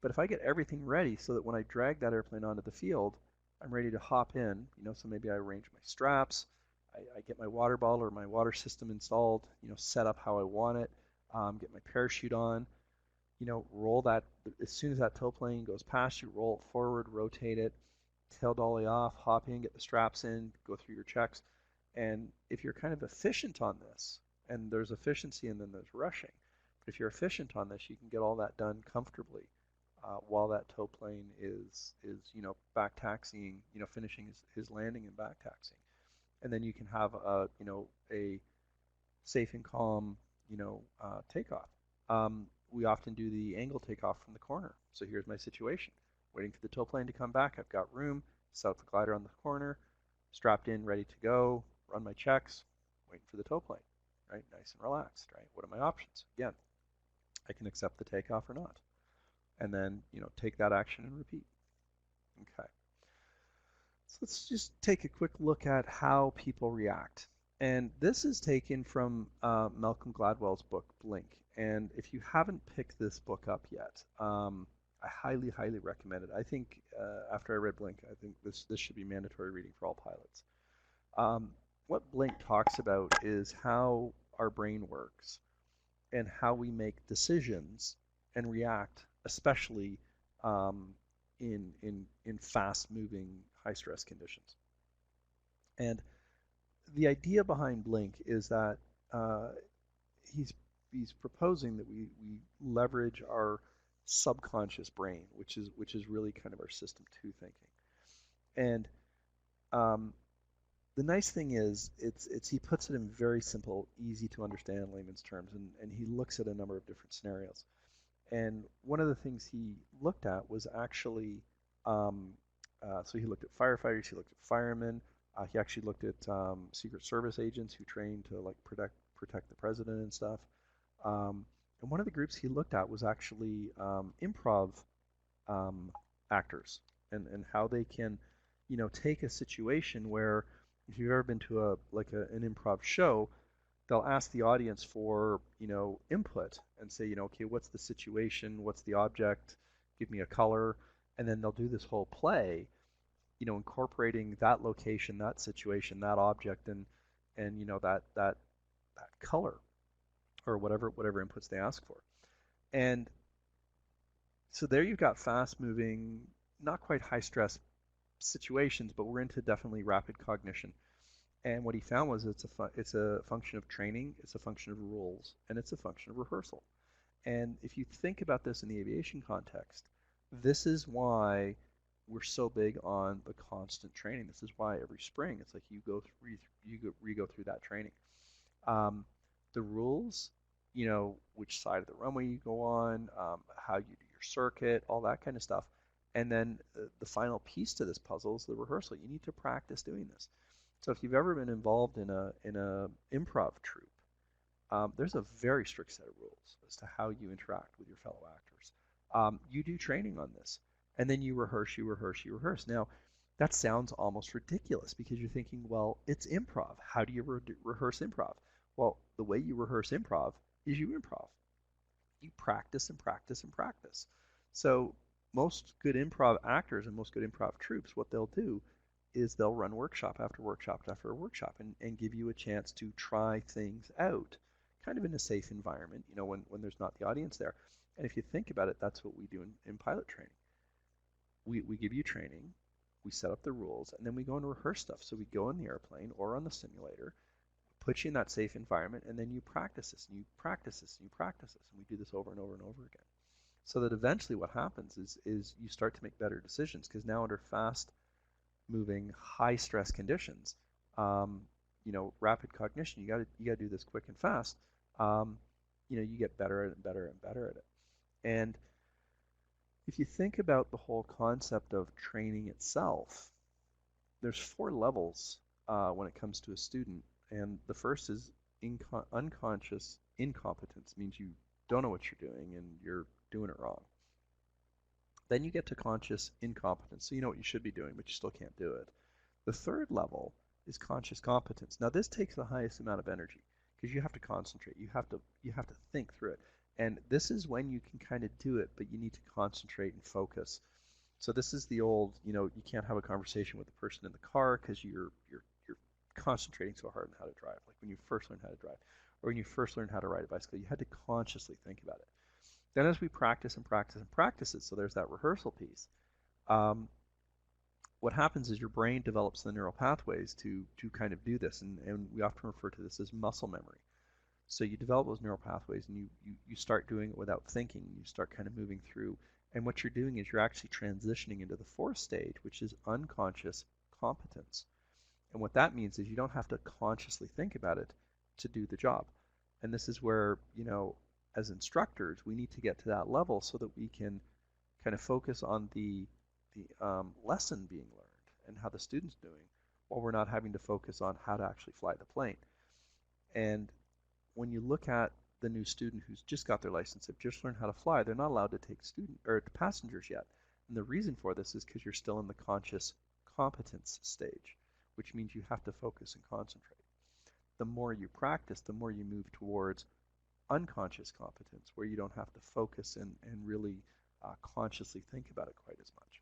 But if I get everything ready so that when I drag that airplane onto the field, I'm ready to hop in, so maybe I arrange my straps, I get my water bottle or my water system installed, set up how I want it, get my parachute on, roll that, as soon as that tow plane goes past you, roll it forward, rotate it, tail dolly off, hop in, get the straps in, go through your checks. And if you're kind of efficient on this, and there's efficiency and then there's rushing, but if you're efficient on this, you can get all that done comfortably while that tow plane is back taxiing, finishing his landing and back taxiing. And then you can have a safe and calm, takeoff. We often do the angle takeoff from the corner. So here's my situation. Waiting for the tow plane to come back. I've got room, set the glider on the corner, strapped in, ready to go, run my checks, waiting for the tow plane, right? Nice and relaxed, right? What are my options? Again, I can accept the takeoff or not. And then, take that action and repeat. Okay. So let's just take a quick look at how people react. And this is taken from Malcolm Gladwell's book, Blink. And if you haven't picked this book up yet, I highly, highly recommend it. I think after I read Blink, I think this should be mandatory reading for all pilots. Um, what Blink talks about is how our brain works and how we make decisions and react, especially um, in fast-moving, high-stress conditions. And the idea behind Blink is that uh, he's he's proposing that we leverage our subconscious brain, which is really kind of our system two thinking. And um, the nice thing is, it's he puts it in very simple, easy to understand layman's terms, and he looks at a number of different scenarios. And one of the things he looked at was actually, um, so he looked at firefighters, he looked at firemen, he actually looked at Secret Service agents who trained to like protect the president and stuff. Um, and one of the groups he looked at was actually improv um, actors and how they can, take a situation where if you've ever been to an improv show, they'll ask the audience for, input and say, okay, what's the situation? What's the object? Give me a color. And then they'll do this whole play, incorporating that location, that situation, that object, and that color or whatever inputs they ask for. And so there you've got fast moving, not quite high stress situations, but we're into definitely rapid cognition. And what he found was it's a function of training, it's a function of rules, and it's a function of rehearsal. And if you think about this in the aviation context, this is why we're so big on the constant training. This is why every spring it's like you go through that training. Um, the rules, which side of the runway you go on, how you do your circuit, all that kind of stuff. And then the final piece to this puzzle is the rehearsal. You need to practice doing this. So if you've ever been involved in a improv troupe, there's a very strict set of rules as to how you interact with your fellow actors. You do training on this, and then you rehearse, you rehearse, you rehearse. Now, that sounds almost ridiculous because you're thinking, well, it's improv. How do you rehearse improv? Well, the way you rehearse improv is you improv. You practice and practice and practice. So most good improv actors and most good improv troupes, what they'll do is they'll run workshop after workshop after workshop and give you a chance to try things out, kind of in a safe environment, when there's not the audience there. And if you think about it, that's what we do in pilot training. We give you training, we set up the rules, and then we go and rehearse stuff. So we go in the airplane or on the simulator, put you in that safe environment, and then you practice this, and you practice this, and you practice this, and we do this over and over and over again. So that eventually what happens is you start to make better decisions, because now under fast moving, high stress conditions, rapid cognition, you got to do this quick and fast. You get better and better and better at it. And if you think about the whole concept of training itself, there's 4 levels when it comes to a student. And the first is unconscious incompetence, means you don't know what you're doing and you're doing it wrong. Then you get to conscious incompetence, so you know what you should be doing, but you still can't do it. The third level is conscious competence. Now this takes the highest amount of energy because you have to concentrate. You have to think through it. And this is when you can kind of do it, but you need to concentrate and focus. So this is the old, you can't have a conversation with the person in the car because you're concentrating so hard on how to drive. Like when you first learn how to drive, or when you first learn how to ride a bicycle, you had to consciously think about it. Then as we practice and practice and practice it, so there's that rehearsal piece, what happens is your brain develops the neural pathways to kind of do this, and we often refer to this as muscle memory. So you develop those neural pathways, and you start doing it without thinking. You start kind of moving through, and what you're doing is you're actually transitioning into the 4th stage, which is unconscious competence. And what that means is you don't have to consciously think about it to do the job. And this is where, as instructors, we need to get to that level so that we can kind of focus on the lesson being learned and how the student's doing, while we're not having to focus on how to actually fly the plane. And when you look at the new student who's just got their license, they've just learned how to fly, they're not allowed to take passengers yet. And the reason for this is because you're still in the conscious competence stage, which means you have to focus and concentrate. The more you practice, the more you move towards unconscious competence, where you don't have to focus and really consciously think about it quite as much.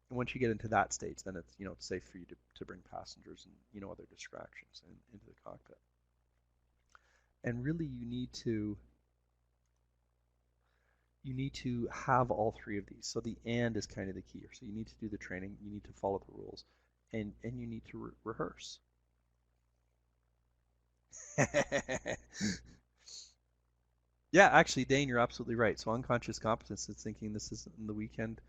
And once you get into that stage, then it's it's safe for you to bring passengers and other distractions into the cockpit. And really, you need to have all three of these. So the and is kind of the key. So you need to do the training, you need to follow the rules, and you need to rehearse. Yeah, actually, Dane, you're absolutely right. So unconscious competence is thinking this is in the weekend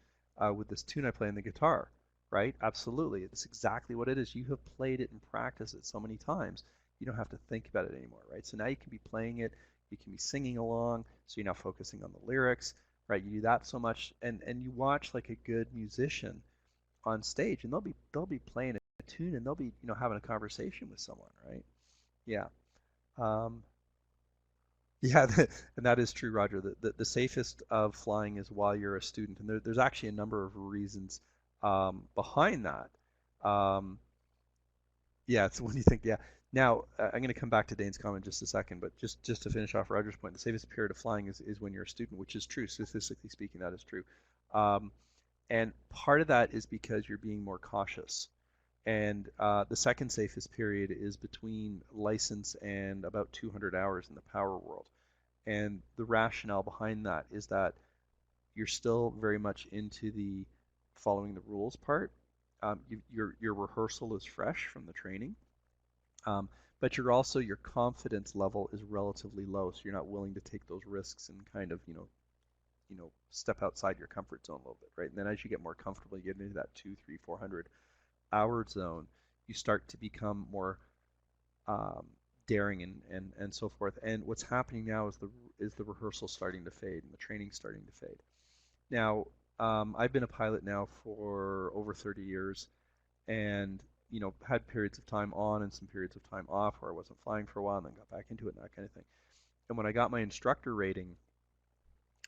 with this tune I play on the guitar, right? Absolutely. It's exactly what it is. You have played it and practiced it so many times, you don't have to think about it anymore, right? So now you can be playing it, you can be singing along, so you're now focusing on the lyrics, right? You do that so much, and you watch like a good musician on stage, and they'll be playing a tune, and they'll be having a conversation with someone, right? Yeah. Um, Yeah, and that is true, Roger. The safest of flying is while you're a student, and there's actually a number of reasons behind that. Um, yeah, it's when you think, yeah. Now, I'm going to come back to Dane's comment in just a second, but just to finish off Roger's point, the safest period of flying is when you're a student, which is true. Statistically speaking, that is true. Um, and part of that is because you're being more cautious. And the second safest period is between license and about 200 hours in the power world. And the rationale behind that is that you're still very much into the following the rules part. Your rehearsal is fresh from the training, um, but your confidence level is relatively low, so you're not willing to take those risks and kind of step outside your comfort zone a little bit, right? And then as you get more comfortable, you get into that 2, 3, 400 hour zone, you start to become more um, daring and so forth. And what's happening now is the rehearsal starting to fade and the training starting to fade. Now, I've been a pilot now for over 30 years, and had periods of time on and some periods of time off where I wasn't flying for a while and then got back into it and that kind of thing. And when I got my instructor rating,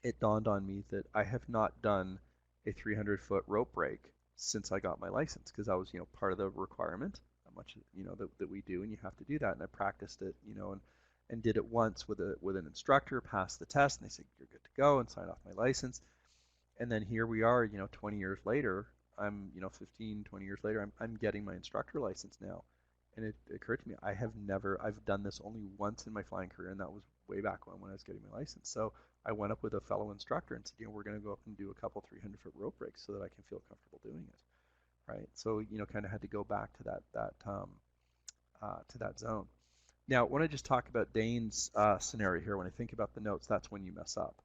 it dawned on me that I have not done a 300-foot rope break since I got my license, because that was part of the requirement, much that we do, and you have to do that. And I practiced it, and did it once with an instructor, passed the test, and they said you're good to go, and signed off my license. And then here we are, 20 years later. I'm 15, 20 years later. I'm getting my instructor license now, and it occurred to me I've done this only once in my flying career, and that was way back when I was getting my license. So I went up with a fellow instructor and said, we're going to go up and do a couple 300-foot rope breaks so that I can feel comfortable doing it, right? So kind of had to go back to that zone. Now, when I just talk about Dane's scenario here, when I think about the notes, that's when you mess up.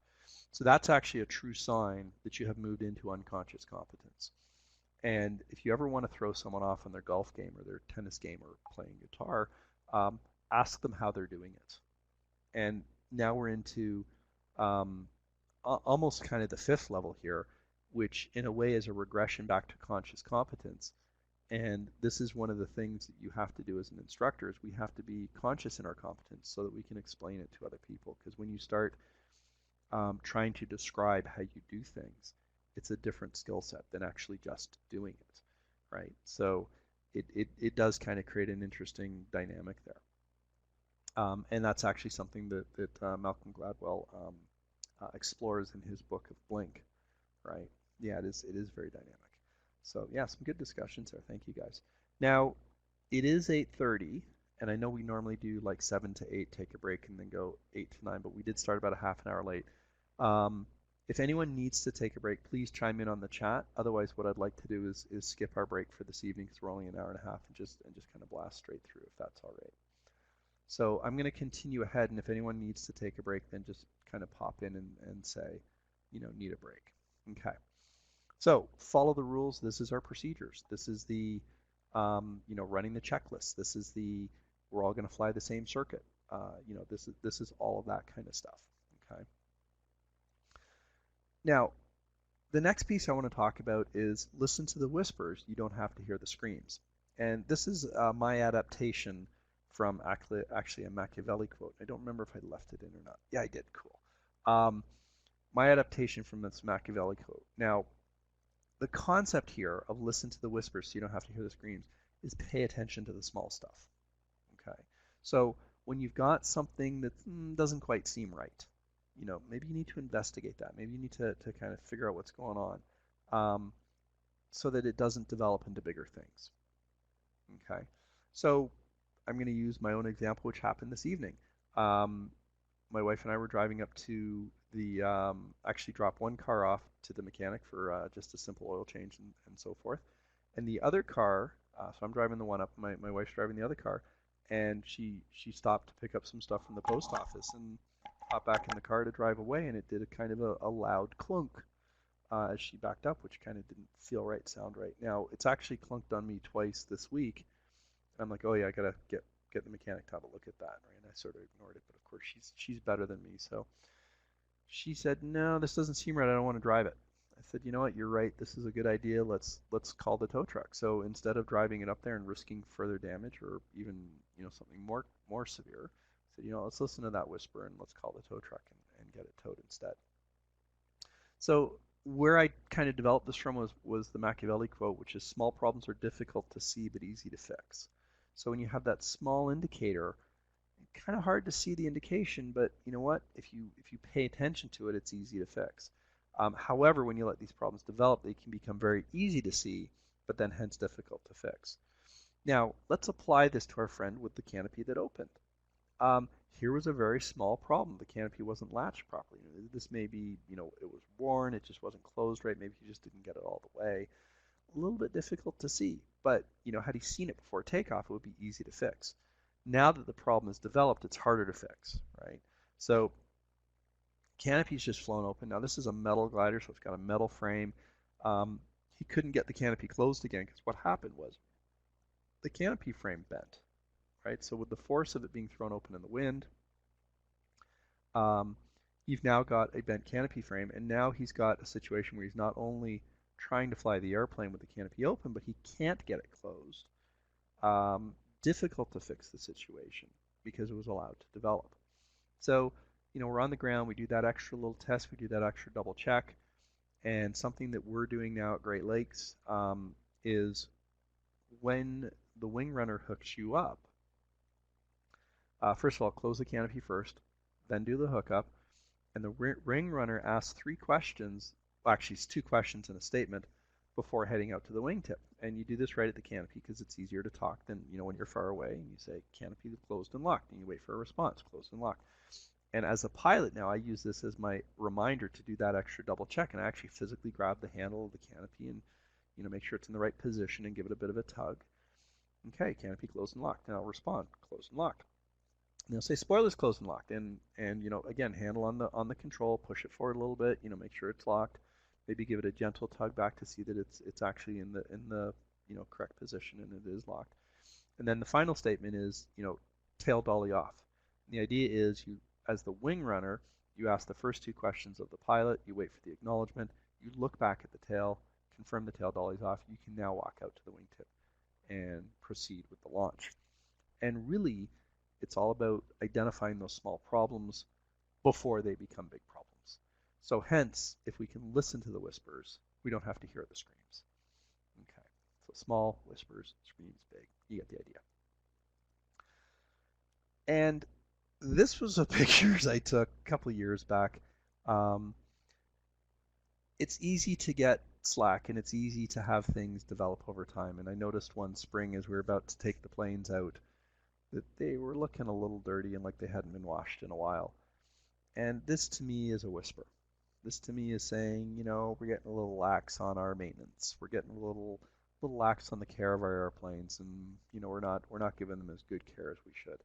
So that's actually a true sign that you have moved into unconscious competence. And if you ever want to throw someone off on their golf game or their tennis game or playing guitar, ask them how they're doing it. And now we're into almost kind of the fifth level here, which in a way is a regression back to conscious competence. And this is one of the things that you have to do as an instructor, is we have to be conscious in our competence so that we can explain it to other people. Because when you start trying to describe how you do things, it's a different skill set than actually just doing it, right? So it does kind of create an interesting dynamic there. And that's actually something that Malcolm Gladwell explores in his book of Blink, right? Yeah, it is very dynamic. So yeah, some good discussions there. Thank you guys. Now, it is 8:30, and I know we normally do like 7 to 8, take a break, and then go 8 to 9, but we did start about a half an hour late. If anyone needs to take a break, please chime in on the chat. Otherwise, what I'd like to do is skip our break for this evening, because we're only an hour and a half, and just kind of blast straight through, if that's all right. So I'm going to continue ahead, and if anyone needs to take a break, then just kind of pop in and say, need a break. Okay. So follow the rules. This is our procedures. This is the, running the checklist. This is we're all going to fly the same circuit. This is all of that kind of stuff. Okay. Now, the next piece I want to talk about is listen to the whispers. You don't have to hear the screams. And this is my adaptation from actually a Machiavelli quote. I don't remember if I left it in or not. Yeah, I did. Cool. My adaptation from this Machiavelli quote. Now, the concept here of listen to the whispers so you don't have to hear the screams is pay attention to the small stuff. Okay. So when you've got something that doesn't quite seem right, maybe you need to investigate that. Maybe you need to kind of figure out what's going on, so that it doesn't develop into bigger things. Okay, so I'm going to use my own example, which happened this evening. Um, my wife and I were driving up to the actually dropped one car off to the mechanic for just a simple oil change and so forth. And the other car, so I'm driving the one up, my wife's driving the other car, and she stopped to pick up some stuff from the post office and hopped back in the car to drive away, and it did a kind of a loud clunk as she backed up, which kind of didn't feel right, sound right. Now, it's actually clunked on me twice this week. I'm like, oh yeah, I gotta get the mechanic to have a look at that, right? And I sort of ignored it, but of course she's better than me, so she said, no, this doesn't seem right. I don't want to drive it. I said, you know what? You're right. This is a good idea. Let's call the tow truck. So instead of driving it up there and risking further damage or even something more severe, I said, let's listen to that whisper and let's call the tow truck and get it towed instead. So where I kind of developed this from was the Machiavelli quote, which is small problems are difficult to see but easy to fix. So when you have that small indicator, kind of hard to see the indication, but you know what? If you pay attention to it, it's easy to fix. However, when you let these problems develop, they can become very easy to see, but then hence difficult to fix. Now, let's apply this to our friend with the canopy that opened. Here was a very small problem. The canopy wasn't latched properly. This may be, it was worn, it just wasn't closed right, maybe he just didn't get it all the way. A little bit difficult to see, but had he seen it before takeoff, it would be easy to fix. Now that the problem is developed, it's harder to fix, right? So canopy's just flown open. Now this is a metal glider, so it's got a metal frame. He couldn't get the canopy closed again because what happened was the canopy frame bent, right? So with the force of it being thrown open in the wind, you've now got a bent canopy frame, and now he's got a situation where he's not only trying to fly the airplane with the canopy open, but he can't get it closed. Difficult to fix the situation because it was allowed to develop. So, we're on the ground, we do that extra little test, we do that extra double check, and something that we're doing now at Great Lakes is when the wing runner hooks you up, first of all, close the canopy first, then do the hookup, and the wing runner asks 3 questions, well, actually it's 2 questions and a statement before heading out to the wingtip. And you do this right at the canopy because it's easier to talk than when you're far away and you say canopy closed and locked and you wait for a response, closed and locked. And as a pilot now, I use this as my reminder to do that extra double check, and I actually physically grab the handle of the canopy and make sure it's in the right position and give it a bit of a tug. Okay, canopy closed and locked. And I'll respond, closed and locked. And they'll say spoilers closed and locked, and again, handle on the control, push it forward a little bit, make sure it's locked. Maybe give it a gentle tug back to see that it's actually in the correct position and it is locked. And then the final statement is tail dolly off. And the idea is you, as the wing runner, you ask the first 2 questions of the pilot, you wait for the acknowledgement, you look back at the tail, confirm the tail dolly's off, you can now walk out to the wingtip and proceed with the launch. And really, it's all about identifying those small problems before they become big problems. So hence, if we can listen to the whispers, we don't have to hear the screams. Okay, so small whispers, screams big. You get the idea. And this was a pictures I took a couple of years back. It's easy to get slack and it's easy to have things develop over time. And I noticed one spring as we were about to take the planes out that they were looking a little dirty and like they hadn't been washed in a while. And this to me is a whisper. This to me is saying, we're getting a little lax on our maintenance. We're getting a little lax on the care of our airplanes, and we're not giving them as good care as we should.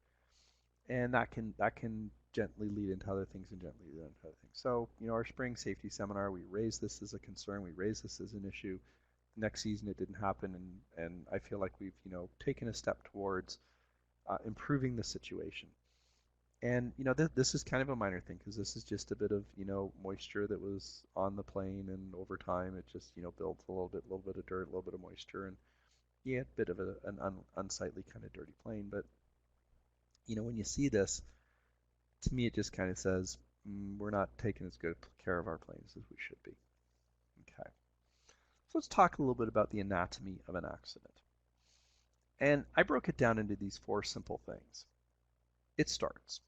And that can gently lead into other things and gently lead into other things. So, our spring safety seminar, we raised this as a concern, we raised this as an issue. Next season it didn't happen, and I feel like we've taken a step towards improving the situation. And this is kind of a minor thing because this is just a bit of moisture that was on the plane, and over time it just builds a little bit of dirt, a little bit of moisture, and yeah, a bit of an unsightly kind of dirty plane. But when you see this, to me it just kind of says we're not taking as good care of our planes as we should be. Okay, so let's talk a little bit about the anatomy of an accident. And I broke it down into these 4 simple things. It starts.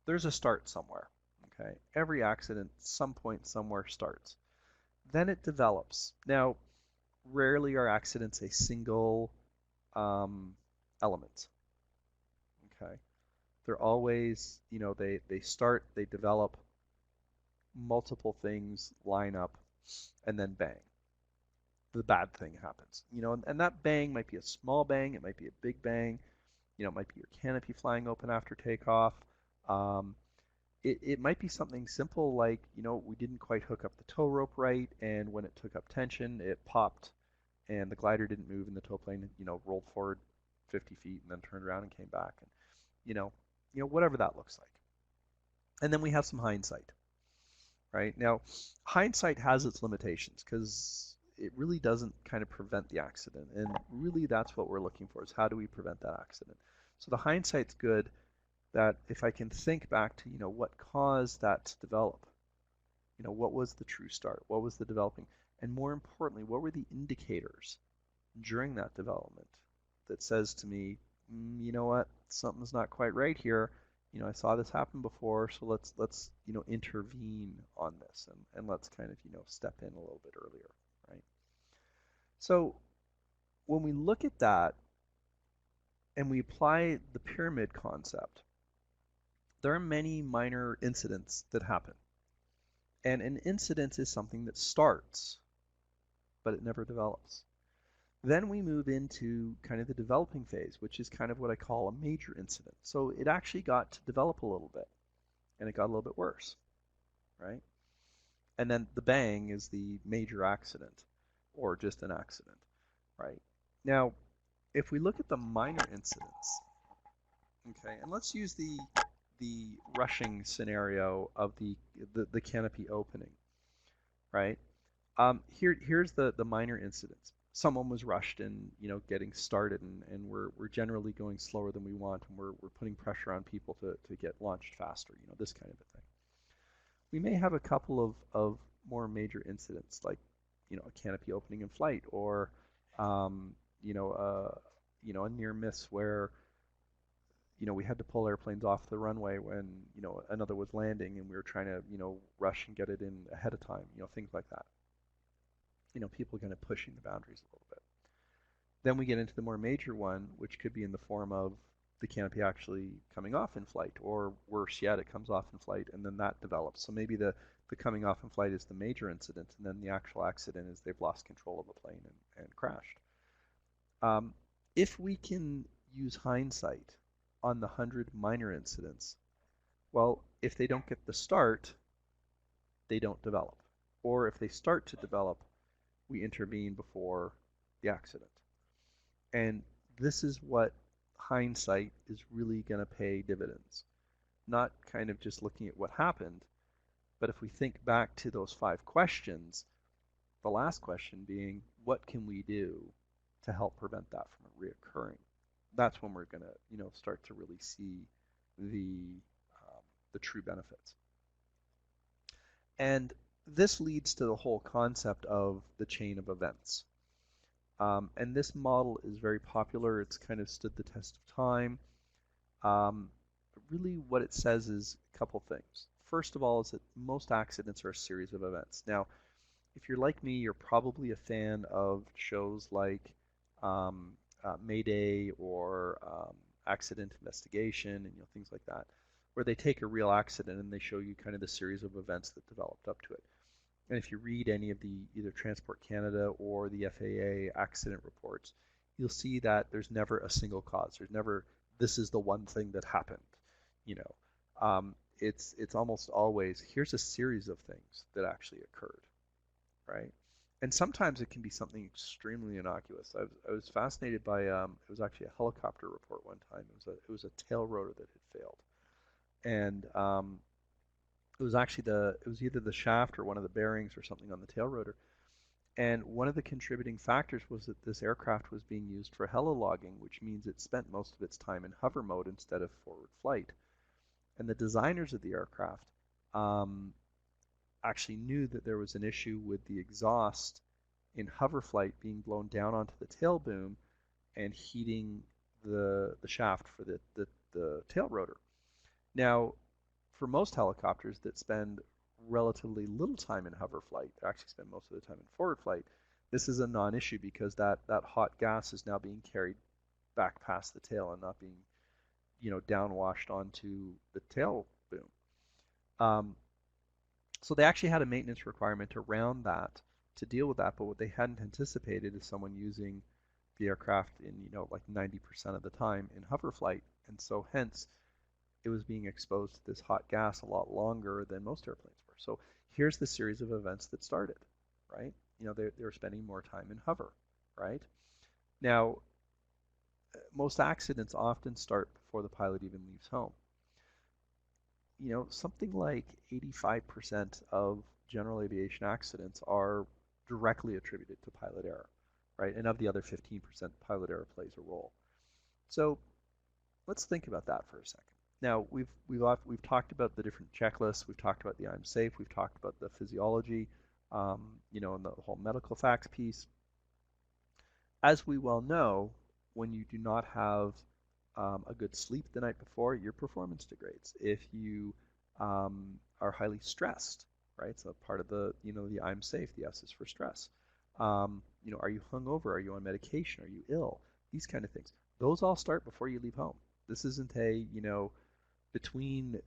There's a start somewhere. Okay, every accident, some point somewhere starts. Then it develops. Now, rarely are accidents a single element. Okay, they're always, they start, they develop, multiple things line up, and then bang, the bad thing happens. And that bang might be a small bang, it might be a big bang, it might be your canopy flying open after takeoff. Um, it might be something simple like, we didn't quite hook up the tow rope right, and when it took up tension, it popped, and the glider didn't move, and the tow plane, rolled forward 50 feet and then turned around and came back, and whatever that looks like. And then we have some hindsight, right? Now, hindsight has its limitations because it really doesn't kind of prevent the accident, and really that's what we're looking for, is how do we prevent that accident. So the hindsight's good, that if I can think back to, what caused that to develop, what was the true start, what was the developing, and more importantly, what were the indicators during that development that says to me, you know what, something's not quite right here. I saw this happen before, so let's intervene on this, and let's kind of step in a little bit earlier, right? So when we look at that and we apply the pyramid concept, there are many minor incidents that happen. And an incident is something that starts, but it never develops. Then we move into kind of the developing phase, which is kind of what I call a major incident. So it actually got to develop a little bit, and it got a little bit worse, right? And then the bang is the major accident, or just an accident, right? Now, if we look at the minor incidents, okay, and let's use the rushing scenario of the canopy opening, right? Here's the minor incidents. Someone was rushed in, getting started, and we're generally going slower than we want, and we're putting pressure on people to get launched faster, this kind of a thing. We may have a couple of more major incidents, like, a canopy opening in flight, or, a near miss where, we had to pull airplanes off the runway when, another was landing, and we were trying to, rush and get it in ahead of time, things like that. People kind of pushing the boundaries a little bit. Then we get into the more major one, which could be in the form of the canopy actually coming off in flight, or worse yet, it comes off in flight and then that develops. So maybe the coming off in flight is the major incident, and then the actual accident is they've lost control of the plane and crashed. If we can use hindsight on the 100 minor incidents, well, if they don't get the start, they don't develop. Or if they start to develop, we intervene before the accident. And this is what hindsight is really going to pay dividends. Not kind of just looking at what happened, but if we think back to those 5 questions, the last question being, what can we do to help prevent that from reoccurring? That's when we're going to, start to really see the true benefits. And this leads to the whole concept of the chain of events. And this model is very popular. It's kind of stood the test of time. Really what it says is a couple things. First of all is that most accidents are a series of events. Now, if you're like me, you're probably a fan of shows like Mayday or Accident Investigation and things like that, where they take a real accident and they show you kind of the series of events that developed up to it. And if you read any of the either Transport Canada or the FAA accident reports, you'll see that there's never a single cause. There's never, this is the one thing that happened. It's almost always, here's a series of things that actually occurred, right? And sometimes it can be something extremely innocuous. I was fascinated by, it was actually a helicopter report one time. It was a tail rotor that had failed. And it was actually it was either the shaft or one of the bearings or something on the tail rotor. And one of the contributing factors was that this aircraft was being used for helilogging, which means it spent most of its time in hover mode instead of forward flight. And the designers of the aircraft actually knew that there was an issue with the exhaust in hover flight being blown down onto the tail boom and heating the shaft for the tail rotor. Now, for most helicopters that spend relatively little time in hover flight, they actually spend most of the time in forward flight, this is a non-issue because that hot gas is now being carried back past the tail and not being, downwashed onto the tail boom. So they actually had a maintenance requirement around that to deal with that, but what they hadn't anticipated is someone using the aircraft in, like 90% of the time in hover flight, and so hence it was being exposed to this hot gas a lot longer than most airplanes were. So here's the series of events that started, right? They were spending more time in hover, right? Now, most accidents often start before the pilot even leaves home. Something like 85% of general aviation accidents are directly attributed to pilot error, right? And of the other 15%, pilot error plays a role. So let's think about that for a second. Now, we've talked about the different checklists. We've talked about the I'm safe. We've talked about the physiology, and the whole medical facts piece. As we well know, when you do not have a good sleep the night before, your performance degrades. If you are highly stressed, right? So part of the I'm safe, the S is for stress. Are you hungover? Are you on medication? Are you ill? These kind of things. Those all start before you leave home. This isn't a, between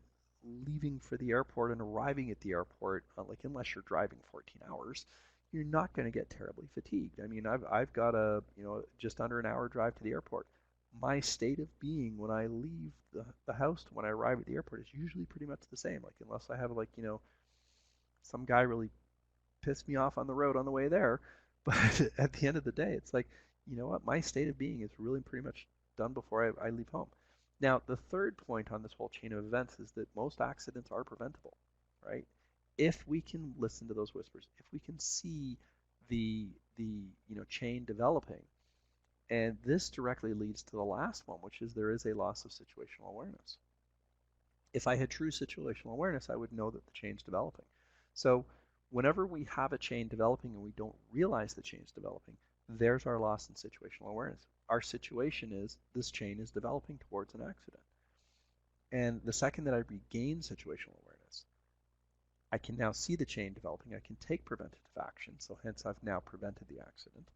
leaving for the airport and arriving at the airport, like unless you're driving 14 hours, you're not going to get terribly fatigued. I mean, I've got a, just under an hour drive to the airport. My state of being when I leave the house to when I arrive at the airport is usually pretty much the same. Like unless I have some guy really pissed me off on the road on the way there. But at the end of the day, it's like, you know what? My state of being is really pretty much done before I leave home. Now, the third point on this whole chain of events is that most accidents are preventable, right? If we can listen to those whispers, if we can see the chain developing, and this directly leads to the last one, which is there is a loss of situational awareness. If I had true situational awareness, I would know that the chain's developing. So whenever we have a chain developing and we don't realize the chain's developing, there's our loss in situational awareness. Our situation is this chain is developing towards an accident. And the second that I regain situational awareness, I can now see the chain developing. I can take preventative action. So hence I've now prevented the accident.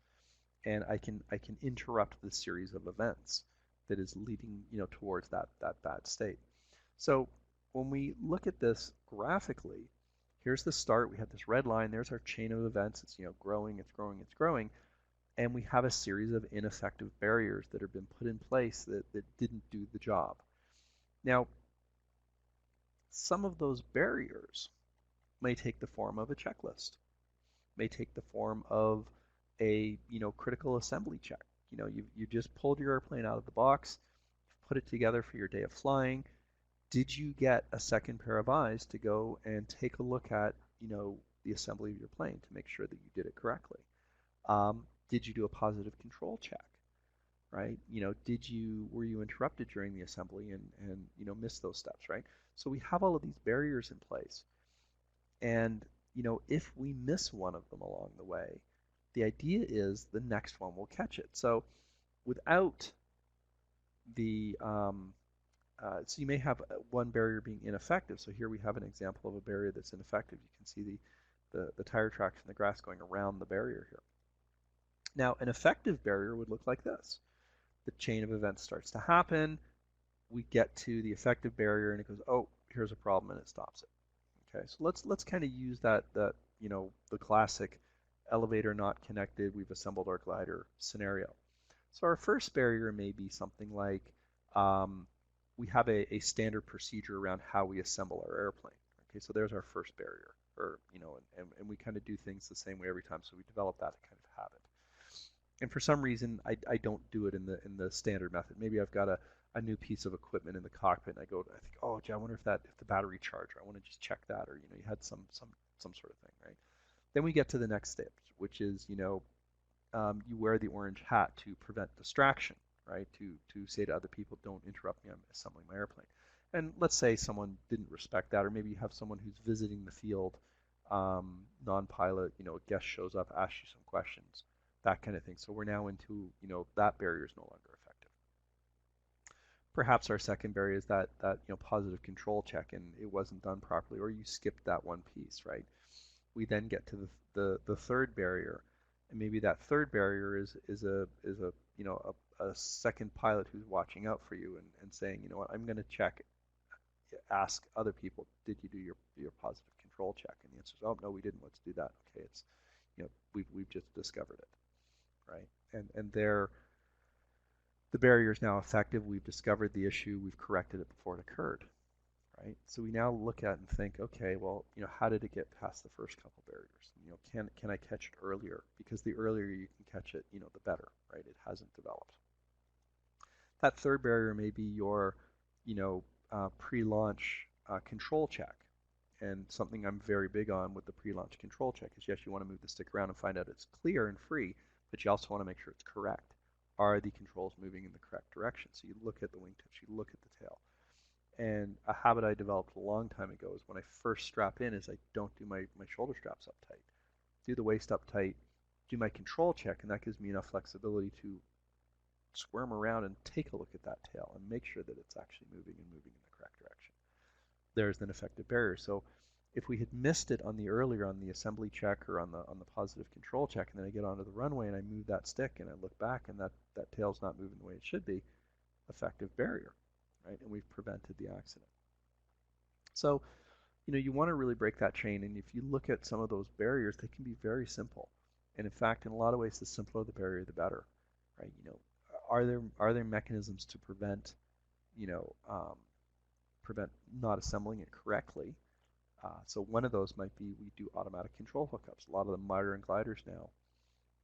And I can interrupt this series of events that is leading towards that bad state. So when we look at this graphically, here's the start. We have this red line. There's our chain of events. It's growing, it's growing, it's growing. And we have a series of ineffective barriers that have been put in place that didn't do the job. Now, some of those barriers may take the form of a checklist, may take the form of a critical assembly check. You just pulled your airplane out of the box, put it together for your day of flying. Did you get a second pair of eyes to go and take a look at the assembly of your plane to make sure that you did it correctly? Did you do a positive control check? Right? Were you interrupted during the assembly and missed those steps? Right? So we have all of these barriers in place, and if we miss one of them along the way, the idea is the next one will catch it. So without the so you may have one barrier being ineffective. So here we have an example of a barrier that's ineffective. You can see the tire tracks and the grass going around the barrier here. Now, an effective barrier would look like this. The chain of events starts to happen. We get to the effective barrier, and it goes, oh, here's a problem, and it stops it. Okay, so let's kind of use that the classic elevator not connected, we've assembled our glider scenario. So our first barrier may be something like we have a standard procedure around how we assemble our airplane. Okay, so there's our first barrier, or and we kind of do things the same way every time, so we develop that kind of habit. And for some reason, I don't do it in the standard method. Maybe I've got a new piece of equipment in the cockpit, and I think, oh, gee, I wonder if the battery charger, I want to just check that, or you had some sort of thing, right? Then we get to the next step, which is you wear the orange hat to prevent distraction, right? To say to other people, don't interrupt me, I'm assembling my airplane. And let's say someone didn't respect that, or maybe you have someone who's visiting the field, non-pilot, a guest shows up, asks you some questions, that kind of thing. So we're now into, that barrier is no longer effective. Perhaps our second barrier is that positive control check and it wasn't done properly, or you skipped that one piece, right? We then get to the third barrier, and maybe that third barrier is a a second pilot who's watching out for you and saying, you know what, I'm going to ask other people, did you do your positive control check? And the answer is, oh no, we didn't. Let's do that. Okay, it's we've just discovered it, right? And the barrier is now effective. We've discovered the issue. We've corrected it before it occurred, right? So we now look at and think, okay, well, how did it get past the first couple barriers? Can I catch it earlier? Because the earlier you can catch it, the better, right? It hasn't developed. That third barrier may be your, pre-launch control check. And something I'm very big on with the pre-launch control check is, yes, you want to move the stick around and find out it's clear and free, but you also want to make sure it's correct. Are the controls moving in the correct direction? So you look at the wingtips, you look at the tail. And a habit I developed a long time ago is when I first strap in is I don't do my shoulder straps up tight. Do the waist up tight, do my control check, and that gives me enough flexibility to squirm around and take a look at that tail and make sure that it's actually moving in the correct direction. There's an effective barrier. So if we had missed it on the assembly check or on the positive control check, and then I get onto the runway and I move that stick and I look back and that tail's not moving the way it should be, effective barrier, right? And we've prevented the accident. So, you want to really break that chain, and if you look at some of those barriers, they can be very simple. And in fact, in a lot of ways, the simpler the barrier, the better, right? Are there mechanisms to prevent not assembling it correctly? So one of those might be we do automatic control hookups. A lot of the miter and gliders now,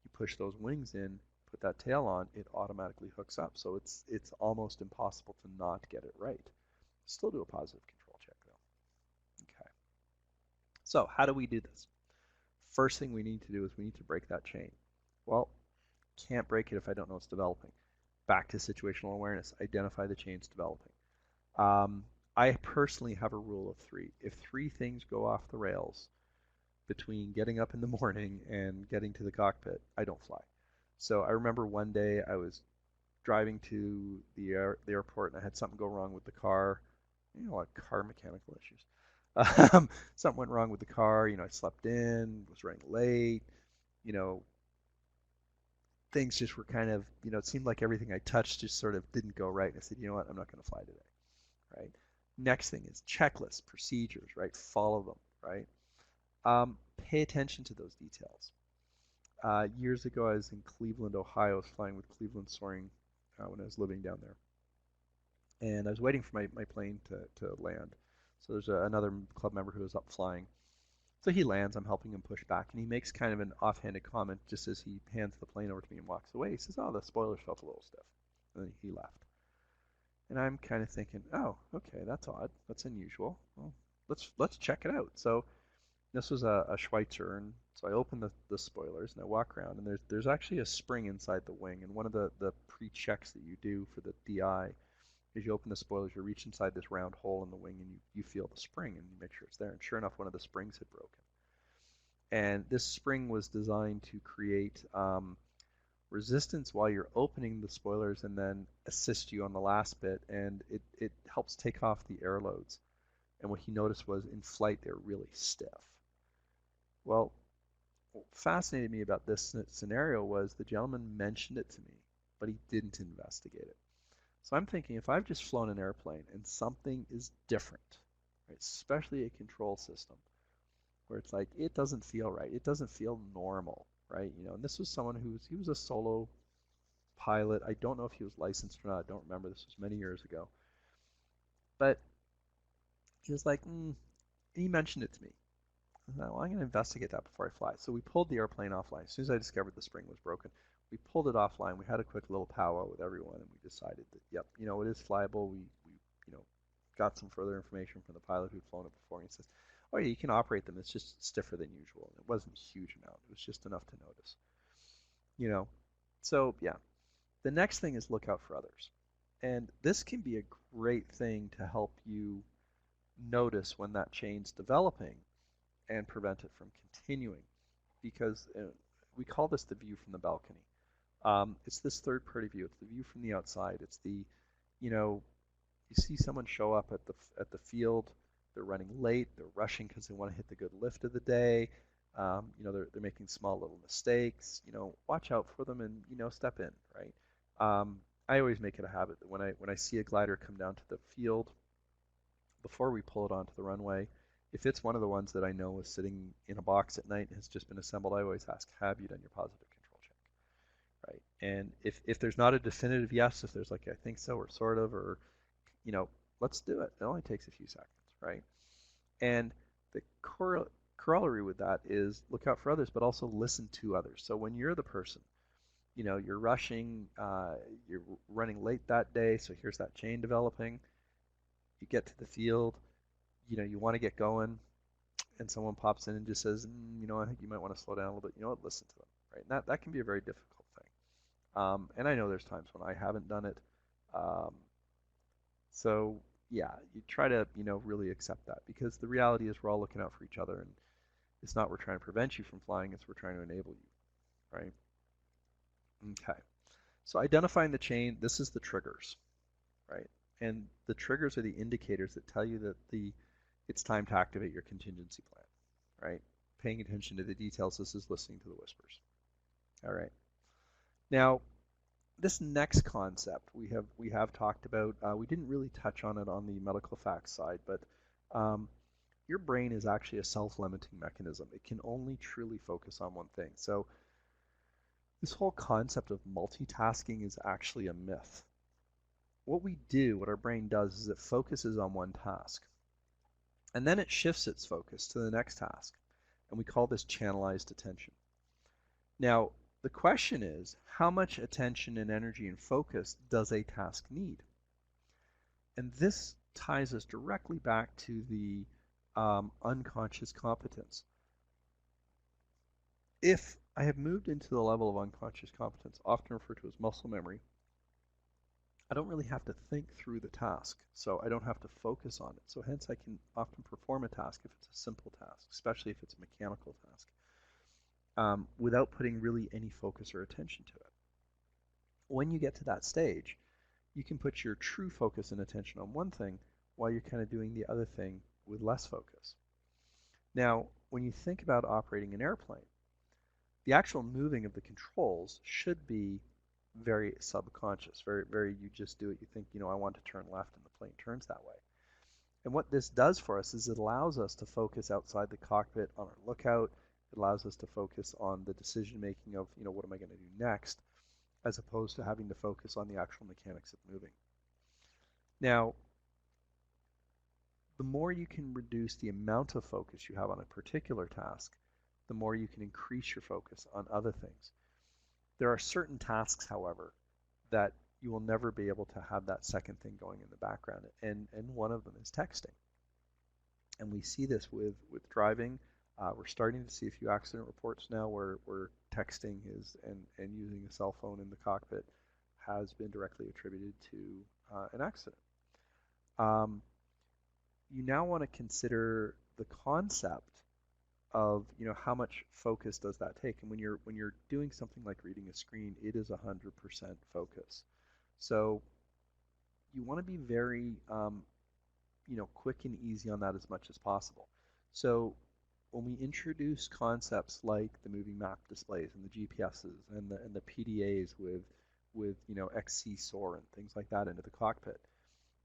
you push those wings in, put that tail on, it automatically hooks up. So it's almost impossible to not get it right. Still do a positive control check though. Okay. So how do we do this? First thing we need to do is we need to break that chain. Well, can't break it if I don't know it's developing. Back to situational awareness. Identify the chains developing. I personally have a rule of 3. If 3 things go off the rails between getting up in the morning and getting to the cockpit, I don't fly. So I remember one day I was driving to the airport and I had something go wrong with the car. Car mechanical issues. Something went wrong with the car. I slept in, was running late. Things just were kind of, it seemed like everything I touched just sort of didn't go right. And I said, you know what, I'm not going to fly today, right? Next thing is checklists, procedures, right? Follow them, right? Pay attention to those details. Years ago, I was in Cleveland, Ohio. I was flying with Cleveland Soaring when I was living down there. And I was waiting for my plane to land. So there's another club member who was up flying. So he lands, I'm helping him push back, and he makes kind of an offhanded comment just as he hands the plane over to me and walks away. He says, oh, the spoilers felt a little stiff. And then he left. And I'm kind of thinking, oh, okay, that's odd. That's unusual. Well, let's check it out. So this was a Schweitzer, and so I open the spoilers and I walk around, and there's actually a spring inside the wing. And one of the pre-checks that you do for the DI is you open the spoilers, you reach inside this round hole in the wing, and you feel the spring, and you make sure it's there. And sure enough, one of the springs had broken. And this spring was designed to create resistance while you're opening the spoilers and then assist you on the last bit, and it helps take off the air loads. And what he noticed was in flight they're really stiff. Well, what fascinated me about this scenario was the gentleman mentioned it to me, but he didn't investigate it. So I'm thinking, if I've just flown an airplane and something is different, right, especially a control system, where it's like, it doesn't feel right, it doesn't feel normal, right? And this was someone he was a solo pilot. I don't know if he was licensed or not. I don't remember. This was many years ago. But he was like, he mentioned it to me. I thought, well, I'm going to investigate that before I fly. So we pulled the airplane offline. As soon as I discovered the spring was broken, we pulled it offline. We had a quick little powwow with everyone, and we decided that, yep, it is flyable. We got some further information from the pilot who'd flown it before, and he says, oh yeah, you can operate them. It's just stiffer than usual. And it wasn't a huge amount. It was just enough to notice. So yeah. The next thing is look out for others. And this can be a great thing to help you notice when that chain's developing and prevent it from continuing. Because we call this the view from the balcony. It's this third-party view. It's the view from the outside. It's the, You see someone show up at the field, they're running late, they're rushing because they want to hit the good lift of the day. They're making small little mistakes. Watch out for them and step in, right? I always make it a habit that when I see a glider come down to the field, before we pull it onto the runway, if it's one of the ones that I know is sitting in a box at night and has just been assembled, I always ask, have you done your positive control check, right? And if there's not a definitive yes, if there's like I think so or sort of or let's do it. It only takes a few seconds, right? And the corollary with that is look out for others, but also listen to others. So when you're the person, you're rushing, you're running late that day, so here's that chain developing. You get to the field, you want to get going, and someone pops in and just says, I think you might want to slow down a little bit. Listen to them, right? And that can be a very difficult thing. And I know there's times when I haven't done it. So yeah, you try to, really accept that because the reality is we're all looking out for each other, and it's not we're trying to prevent you from flying, it's we're trying to enable you, right? Okay. So identifying the chain, this is the triggers, right? And the triggers are the indicators that tell you that it's time to activate your contingency plan, right? Paying attention to the details, this is listening to the whispers. All right. Now, this next concept we have talked about, we didn't really touch on it on the medical facts side, but your brain is actually a self-limiting mechanism. It can only truly focus on one thing. So this whole concept of multitasking is actually a myth. What our brain does is it focuses on one task. And then it shifts its focus to the next task. And we call this channelized attention. Now, the question is, how much attention and energy and focus does a task need? And this ties us directly back to the unconscious competence. If I have moved into the level of unconscious competence, often referred to as muscle memory, I don't really have to think through the task, so I don't have to focus on it. So hence I can often perform a task if it's a simple task, especially if it's a mechanical task, without putting really any focus or attention to it. When you get to that stage, you can put your true focus and attention on one thing while you're kind of doing the other thing with less focus. Now, when you think about operating an airplane, the actual moving of the controls should be very subconscious, very you just do it, you think, I want to turn left and the plane turns that way. And what this does for us is it allows us to focus outside the cockpit on our lookout. It allows us to focus on the decision making of, what am I going to do next, as opposed to having to focus on the actual mechanics of moving. Now, the more you can reduce the amount of focus you have on a particular task, the more you can increase your focus on other things. There are certain tasks, however, that you will never be able to have that second thing going in the background, and one of them is texting. And we see this with driving. We're starting to see a few accident reports now where texting is and using a cell phone in the cockpit has been directly attributed to an accident. You now want to consider the concept of how much focus does that take, and when you're doing something like reading a screen, it is 100% focus. So you want to be very quick and easy on that as much as possible. So when we introduce concepts like the moving map displays and the GPSs and the PDAs with XC SOAR and things like that into the cockpit,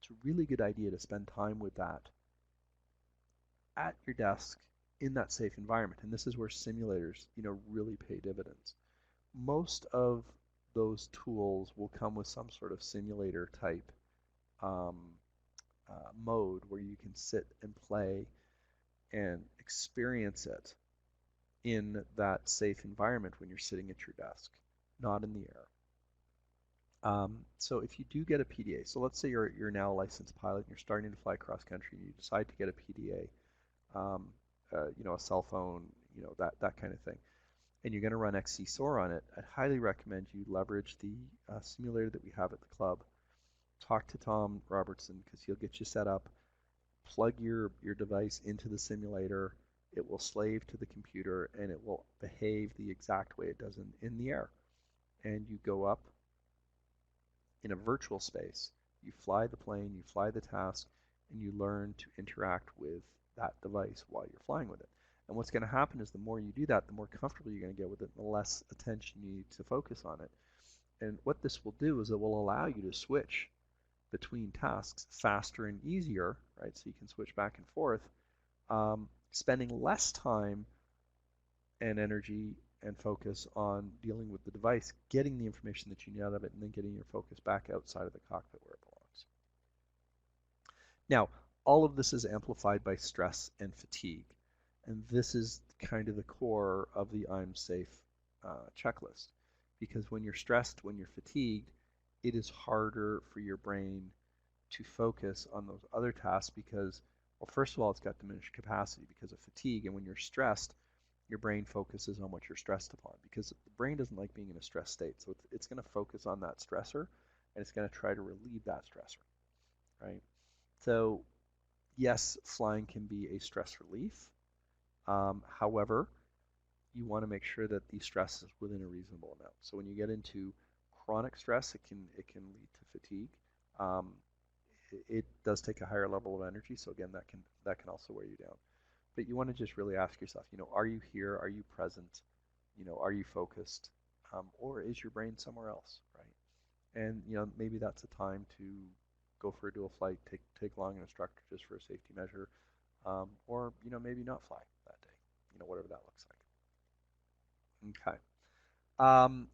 it's a really good idea to spend time with that at your desk in that safe environment. And this is where simulators, really pay dividends. Most of those tools will come with some sort of simulator type mode where you can sit and play and experience it in that safe environment when you're sitting at your desk, not in the air. So if you do get a PDA, so let's say you're now a licensed pilot and you're starting to fly cross country and you decide to get a PDA, a cell phone, that kind of thing, and you're going to run XC SOAR on it, I'd highly recommend you leverage the simulator that we have at the club. Talk to Tom Robertson because he'll get you set up. Plug your device into the simulator. It will slave to the computer and it will behave the exact way it does in the air. And you go up in a virtual space. You fly the plane, you fly the task, and you learn to interact with that device while you're flying with it. And what's going to happen is the more you do that, the more comfortable you're going to get with it, and the less attention you need to focus on it. And what this will do is it will allow you to switch between tasks faster and easier, right? So you can switch back and forth, spending less time and energy and focus on dealing with the device, getting the information that you need out of it, and then getting your focus back outside of the cockpit where it belongs. Now, all of this is amplified by stress and fatigue. And this is kind of the core of the I'm safe checklist. Because when you're stressed, when you're fatigued, it is harder for your brain to focus on those other tasks because, well, first of all, it's got diminished capacity because of fatigue. And when you're stressed, your brain focuses on what you're stressed upon because the brain doesn't like being in a stress state. So it's going to focus on that stressor and it's going to try to relieve that stressor, right? So yes, flying can be a stress relief. However, you want to make sure that the stress is within a reasonable amount. So when you get into chronic stress, it can lead to fatigue. It does take a higher level of energy. So again, that can also wear you down. But you want to just really ask yourself, are you here? Are you present? Are you focused? Or is your brain somewhere else, right? And maybe that's a time to go for a dual flight, take long instructor just for a safety measure, or maybe not fly that day, whatever that looks like. Okay.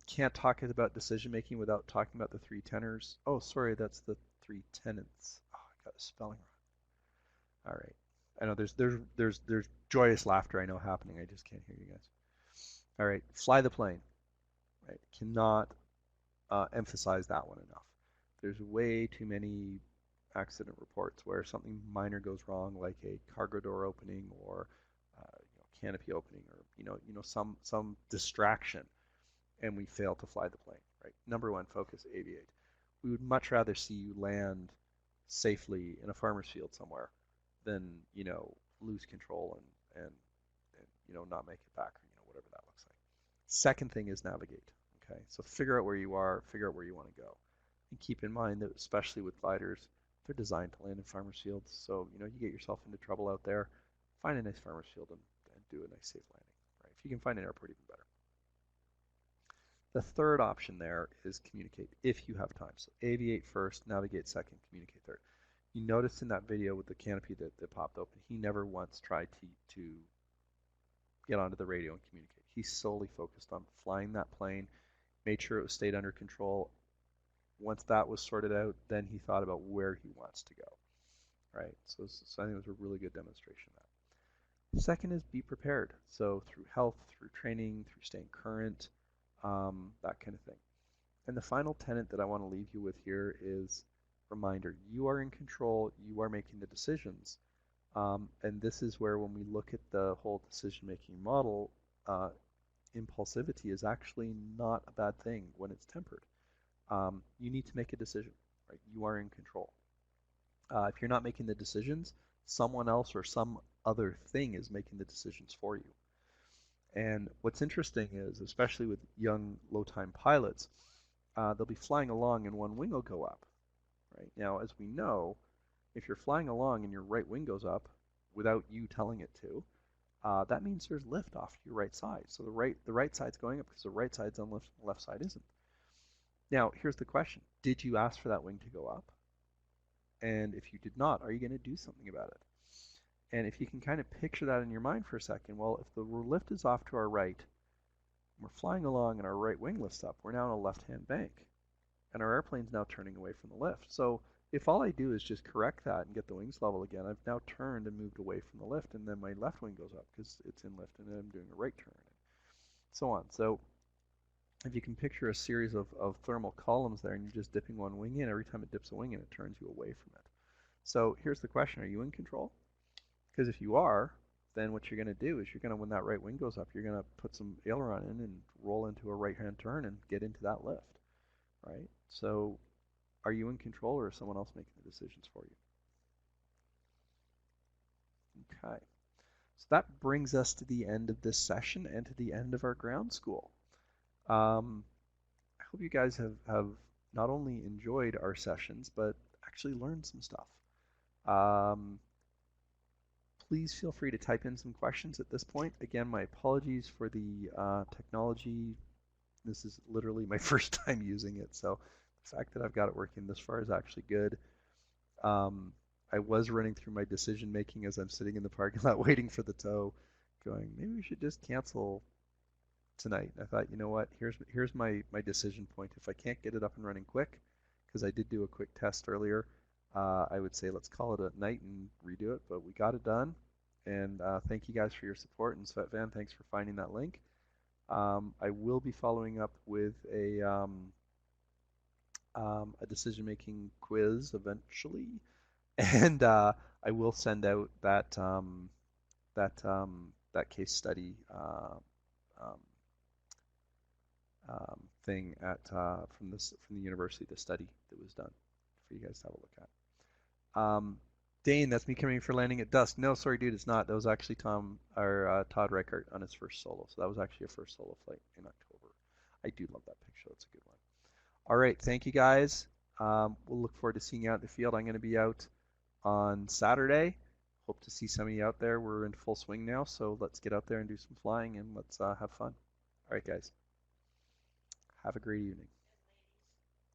Can't talk about decision making without talking about the three tenors. Oh, sorry, that's the three tenets. Oh, I got the spelling wrong. All right. I know there's joyous laughter I know happening. I just can't hear you guys. All right, fly the plane. Right, cannot emphasize that one enough. There's way too many accident reports where something minor goes wrong, like a cargo door opening or canopy opening, or some distraction, and we fail to fly the plane. Right. Number one, focus, aviate. We would much rather see you land safely in a farmer's field somewhere than lose control and not make it back, or whatever that looks like. Second thing is navigate. Okay, so figure out where you are, figure out where you want to go, and keep in mind that especially with gliders, they're designed to land in farmers fields. So you get yourself into trouble out there, find a nice farmers field and do a nice safe landing. Right? If you can find an airport, even better. The third option there is communicate if you have time. So aviate first, navigate second, communicate third. You noticed in that video with the canopy that popped open, he never once tried to get onto the radio and communicate. He solely focused on flying that plane, made sure it stayed under control. Once that was sorted out, then he thought about where he wants to go. Right? So I think it was a really good demonstration of that. Second is be prepared. So through health, through training, through staying current, that kind of thing. And the final tenet that I want to leave you with here is reminder, you are in control, you are making the decisions. And this is where when we look at the whole decision-making model, impulsivity is actually not a bad thing when it's tempered. You need to make a decision, right? You are in control. If you're not making the decisions, someone else or some other thing is making the decisions for you. And what's interesting is, especially with young low-time pilots, they'll be flying along and one wing will go up. Right? Now, as we know, if you're flying along and your right wing goes up without you telling it to, that means there's lift off to your right side. So the right side's going up because the right side's on lift, the left side isn't. Now, here's the question. Did you ask for that wing to go up? And if you did not, are you going to do something about it? And if you can kind of picture that in your mind for a second, well, if the lift is off to our right, we're flying along and our right wing lifts up, we're now on a left-hand bank. And our airplane's now turning away from the lift. So if all I do is just correct that and get the wings level again, I've now turned and moved away from the lift, and then my left wing goes up because it's in lift, and then I'm doing a right turn, and so on. So if you can picture a series of thermal columns there, and you're just dipping one wing in, every time it dips a wing in, it turns you away from it. So here's the question, are you in control? Because if you are, then what you're going to do is you're going to, when that right wing goes up, you're going to put some aileron in and roll into a right-hand turn and get into that lift, right? So are you in control, or is someone else making the decisions for you? Okay. So that brings us to the end of this session and to the end of our ground school. I hope you guys have not only enjoyed our sessions, but actually learned some stuff. Um, Please feel free to type in some questions at this point. Again, my apologies for the technology. This is literally my first time using it, so the fact that I've got it working this far is actually good. Um, I was running through my decision making as I'm sitting in the parking lot waiting for the tow, going, maybe we should just cancel tonight. I thought, you know what? Here's my decision point. If I can't get it up and running quick, because I did do a quick test earlier, I would say let's call it a night and redo it. But we got it done, and thank you guys for your support. And Svetvan, thanks for finding that link. I will be following up with a decision-making quiz eventually, and I will send out that case study um, thing from the university, the study that was done for you guys to have a look at. Dane, that's me coming for landing at dusk. No, sorry, dude, it's not. That was actually Todd Reichert on his first solo. So that was actually a first solo flight in October. I do love that picture. That's a good one. All right, thank you guys. We'll look forward to seeing you out in the field. I'm going to be out on Saturday. Hope to see some of you out there. We're in full swing now, so let's get out there and do some flying and let's have fun. All right, guys. Have a great evening.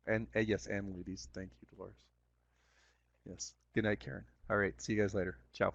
And yes, and ladies. Thank you, Dolores. Yes. Good night, Karen. All right. See you guys later. Ciao.